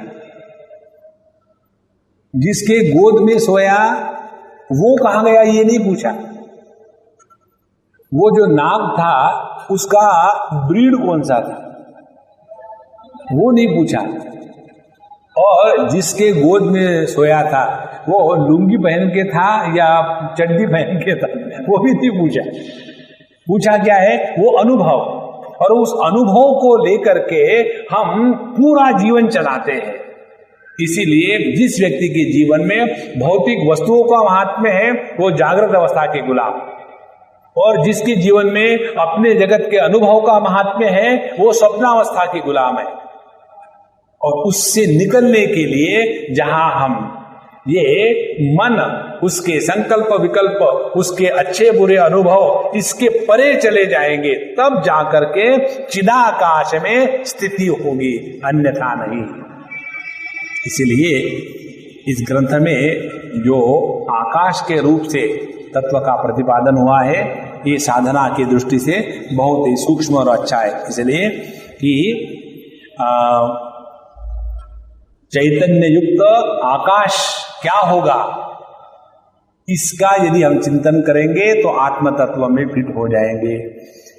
जिसके गोद में सोया वो कहां गया ये नहीं पूछा, वो जो नाग था उसका ब्रीड कौन सा था वो नहीं पूछा, और जिसके गोद में सोया था वो लुंगी पहन के था या चड्डी पहन के था वो भी नहीं पूछा। पूछा क्या है, वो अनुभव, और उस अनुभव को लेकर के हम पूरा जीवन चलाते हैं। इसीलिए जिस व्यक्ति के जीवन में भौतिक वस्तुओं का महात्म्य है वो जागृत अवस्था के गुलाम, और जिसके जीवन में अपने जगत के अनुभव का महात्म्य है वो स्वप्नावस्था के गुलाम है। और उससे निकलने के लिए जहां हम ये मन, उसके संकल्प विकल्प, उसके अच्छे बुरे अनुभव, इसके परे चले जाएंगे, तब जाकर के चिदाकाश में स्थिति होगी, अन्यथा नहीं। इसलिए इस ग्रंथ में जो आकाश के रूप से तत्व का प्रतिपादन हुआ है, ये साधना की दृष्टि से बहुत ही सूक्ष्म और अच्छा है। इसलिए कि चैतन्य युक्त आकाश क्या होगा, इसका यदि हम चिंतन करेंगे तो आत्म तत्व में फिट हो जाएंगे।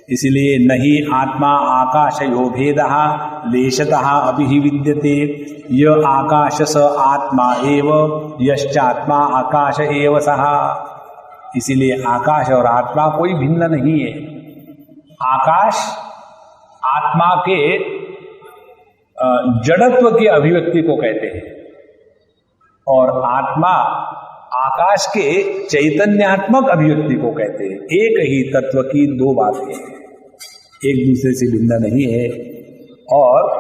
इसलिए नहीं आत्मा आकाशयो भेदः लेशतः अपि हि विद्यते, य आकाश स आत्मा एव यश्चात्मा आकाश एव सः। इसीलिए आकाश और आत्मा कोई भिन्न नहीं है। आकाश आत्मा के जड़त्व की अभिव्यक्ति को कहते हैं, और आत्मा आकाश के चैतन्यात्मक अभिव्यक्ति को कहते हैं। एक ही तत्व की दो बातें हैं, एक दूसरे से भिन्न नहीं है। और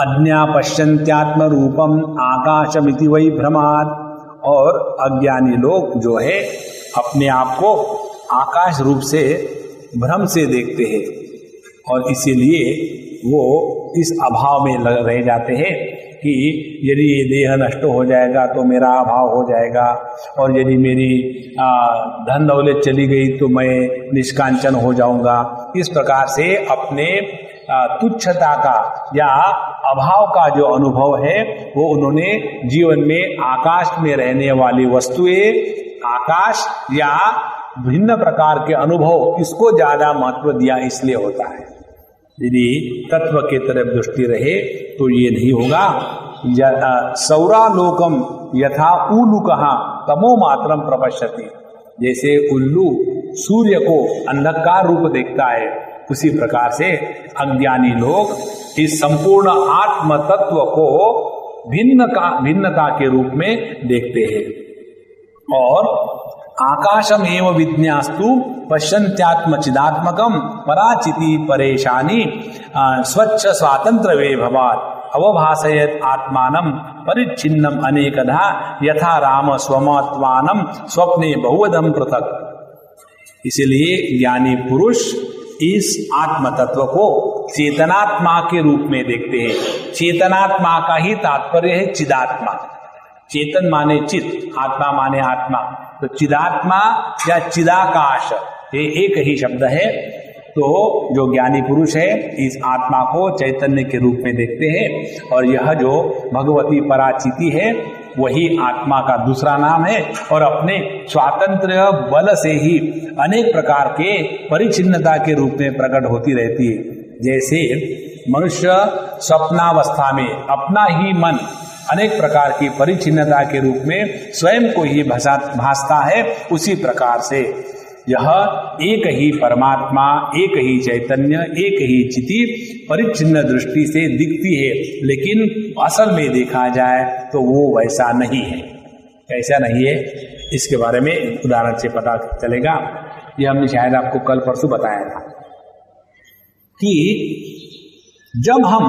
अज्ञापश्यन्त्यात्म रूपम आकाशमिति वै भ्रमात्, और अज्ञानी लोग जो है अपने आप को आकाश रूप से भ्रम से देखते हैं, और इसीलिए वो इस अभाव में रह जाते हैं कि यदि ये देह नष्ट हो जाएगा तो मेरा अभाव हो जाएगा, और यदि मेरी धन दौलत चली गई तो मैं निष्कांचन हो जाऊंगा। इस प्रकार से अपने तुच्छता का या अभाव का जो अनुभव है वो उन्होंने जीवन में आकाश में रहने वाली वस्तुएं, आकाश या भिन्न प्रकार के अनुभव, इसको ज्यादा महत्व दिया इसलिए होता है। यदि तत्व के तरफ दृष्टि रहे तो ये नहीं होगा। सौरालोकम यथा उल्लू कहा तमो मात्रम प्रपश्यति, जैसे उल्लू सूर्य को अंधकार रूप देखता है, उसी प्रकार से अज्ञानी लोग इस संपूर्ण आत्म तत्व को भिन्नता के रूप में देखते हैं। और आकाशम एव विज्ञास्तु पश्यन्त्यात्म चिदात्मकम पराचिति परेशानी स्वच्छ स्वातंत्र वे भवात् अवभासयत आत्मानं परिच्छिन्नम अनेकधा यथा राम स्वमात्मानं स्वप्ने बहुवधम पृथक। इसलिए ज्ञानी पुरुष इस आत्म तत्व को चेतनात्मा के रूप में देखते हैं। चेतनात्मा का ही तात्पर्य है चिदात्मा। चेतन माने चित, आत्मा माने आत्मा, तो चिदात्मा या चिदाकाश ये एक ही शब्द है। तो जो ज्ञानी पुरुष है इस आत्मा को चैतन्य के रूप में देखते हैं, और यह जो भगवती पराचिति है वही आत्मा का दूसरा नाम है, और अपने स्वातंत्र बल से ही अनेक प्रकार के परिचिन्नता के रूप में प्रकट होती रहती है। जैसे मनुष्य स्वप्नावस्था में अपना ही मन अनेक प्रकार की परिचिन्नता के रूप में स्वयं को ही भासता है, उसी प्रकार से यह एक ही परमात्मा, एक ही चैतन्य, एक ही चिति परिच्छिन्न दृष्टि से दिखती है, लेकिन असल में देखा जाए तो वो वैसा नहीं है। कैसा नहीं है इसके बारे में उदाहरण से पता चलेगा। यह हमने शायद आपको कल परसों बताया था कि जब हम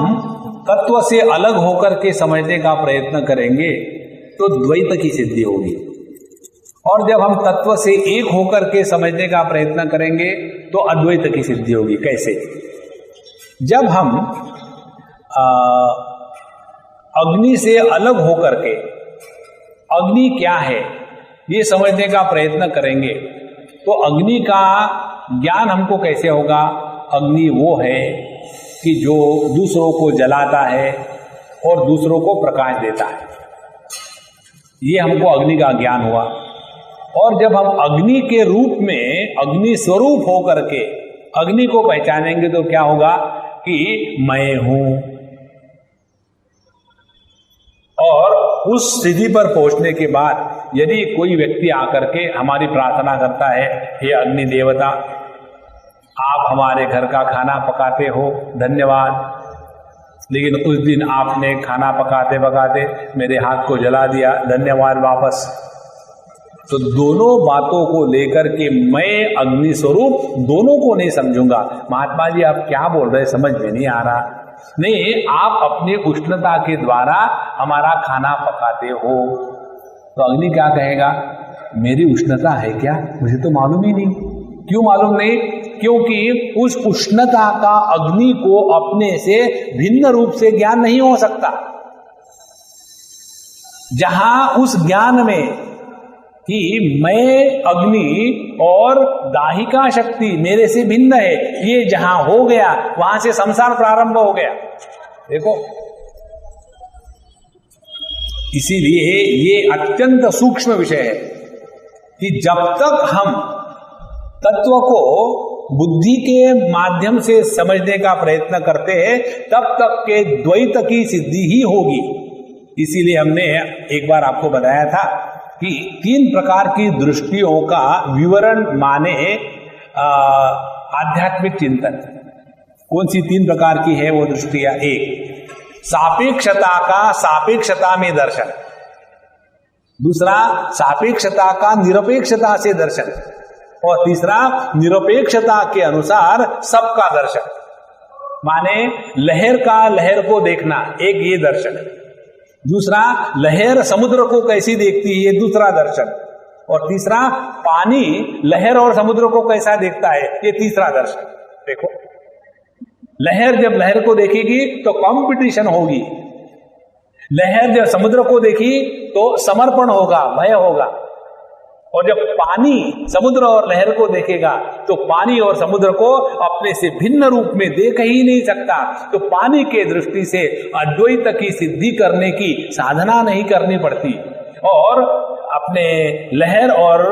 तत्व से अलग होकर के समझने का प्रयत्न करेंगे तो द्वैत की सिद्धि होगी, और जब हम तत्व से एक होकर के समझने का प्रयत्न करेंगे तो अद्वैत की सिद्धि होगी। कैसे? जब हम अग्नि से अलग होकर के अग्नि क्या है ये समझने का प्रयत्न करेंगे तो अग्नि का ज्ञान हमको कैसे होगा? अग्नि वो है कि जो दूसरों को जलाता है और दूसरों को प्रकाश देता है, ये हमको अग्नि का ज्ञान हुआ। और जब हम अग्नि के रूप में, अग्नि स्वरूप होकर के अग्नि को पहचानेंगे तो क्या होगा कि मैं हूं। और उस स्थिति पर पहुंचने के बाद यदि कोई व्यक्ति आकर के हमारी प्रार्थना करता है, हे अग्नि देवता आप हमारे घर का खाना पकाते हो, धन्यवाद, लेकिन उस दिन आपने खाना पकाते पकाते मेरे हाथ को जला दिया, धन्यवाद वापस। तो दोनों बातों को लेकर के मैं अग्नि स्वरूप दोनों को नहीं समझूंगा। महात्मा जी आप क्या बोल रहे, समझ में नहीं आ रहा। नहीं, आप अपनी उष्णता के द्वारा हमारा खाना पकाते हो। तो अग्नि क्या कहेगा? मेरी उष्णता है क्या? मुझे तो मालूम ही नहीं। क्यों मालूम नहीं? क्योंकि उस उष्णता का अग्नि को अपने से भिन्न रूप से ज्ञान नहीं हो सकता। जहां उस ज्ञान में कि मैं अग्नि और दाहिका शक्ति मेरे से भिन्न है, ये जहां हो गया वहां से संसार प्रारंभ हो गया। देखो, इसीलिए ये अत्यंत सूक्ष्म विषय है कि जब तक हम तत्व को बुद्धि के माध्यम से समझने का प्रयत्न करते हैं तब तक के द्वैत की सिद्धि ही होगी। इसीलिए हमने एक बार आपको बताया था कि 3 प्रकार की दृष्टियों का विवरण माने आध्यात्मिक चिंतन। कौन सी 3 प्रकार की है वो दृष्टियां? एक, सापेक्षता का सापेक्षता में दर्शन। दूसरा, सापेक्षता का निरपेक्षता से दर्शन। और तीसरा, निरपेक्षता के अनुसार सबका दर्शन, माने लहर का लहर को देखना, एक ये दर्शन है। दूसरा, लहर समुद्र को कैसी देखती है, ये दूसरा दर्शन। और तीसरा, पानी लहर और समुद्र को कैसा देखता है, ये तीसरा दर्शन। देखो, लहर जब लहर को देखेगी तो कंपटीशन होगी, लहर जब समुद्र को देखी तो समर्पण होगा, भय होगा। और जब पानी समुद्र और लहर को देखेगा तो पानी और समुद्र को अपने से भिन्न रूप में देख ही नहीं सकता। तो पानी के दृष्टि से अद्वैत की सिद्धि करने की साधना नहीं करनी पड़ती, और अपने लहर और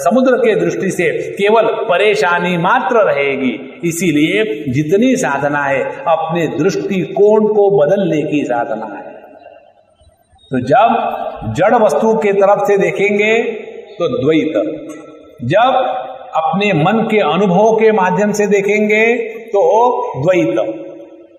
समुद्र के दृष्टि से केवल परेशानी मात्र रहेगी। इसीलिए जितनी साधना है अपने दृष्टिकोण को बदलने की साधना है। तो जब जड़ वस्तु के तरफ से देखेंगे तो द्वैत, जब अपने मन के अनुभव के माध्यम से देखेंगे तो द्वैत,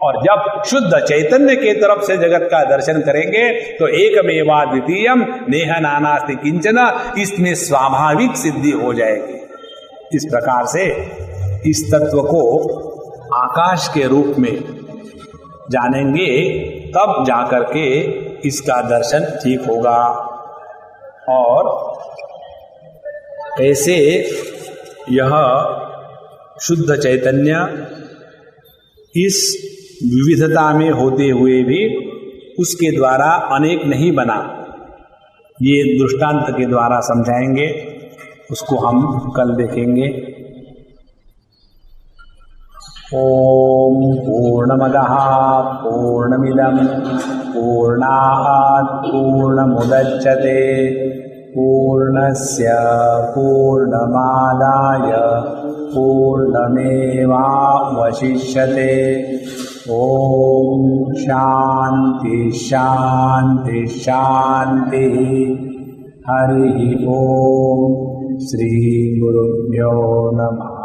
और जब शुद्ध चैतन्य के तरफ से जगत का दर्शन करेंगे तो एकमेवा द्वितीयम नेह नानास्ति किंचन, इसमें स्वाभाविक सिद्धि हो जाएगी। इस प्रकार से इस तत्व को आकाश के रूप में जानेंगे, तब जाकर के इसका दर्शन ठीक होगा। और ऐसे यह शुद्ध चैतन्य इस विविधता में होते हुए भी उसके द्वारा अनेक नहीं बना, ये दृष्टांत के द्वारा समझाएंगे, उसको हम कल देखेंगे। ओम पूर्णमदः पूर्णमिदं पूर्णात् पूर्णमुदच्यते पूर्णस्य पूर्णमादाय पूर्णमेवावशिष्यते। ओम शांति शांति शांति। हरि ओम। श्री गुरुभ्यो नमः।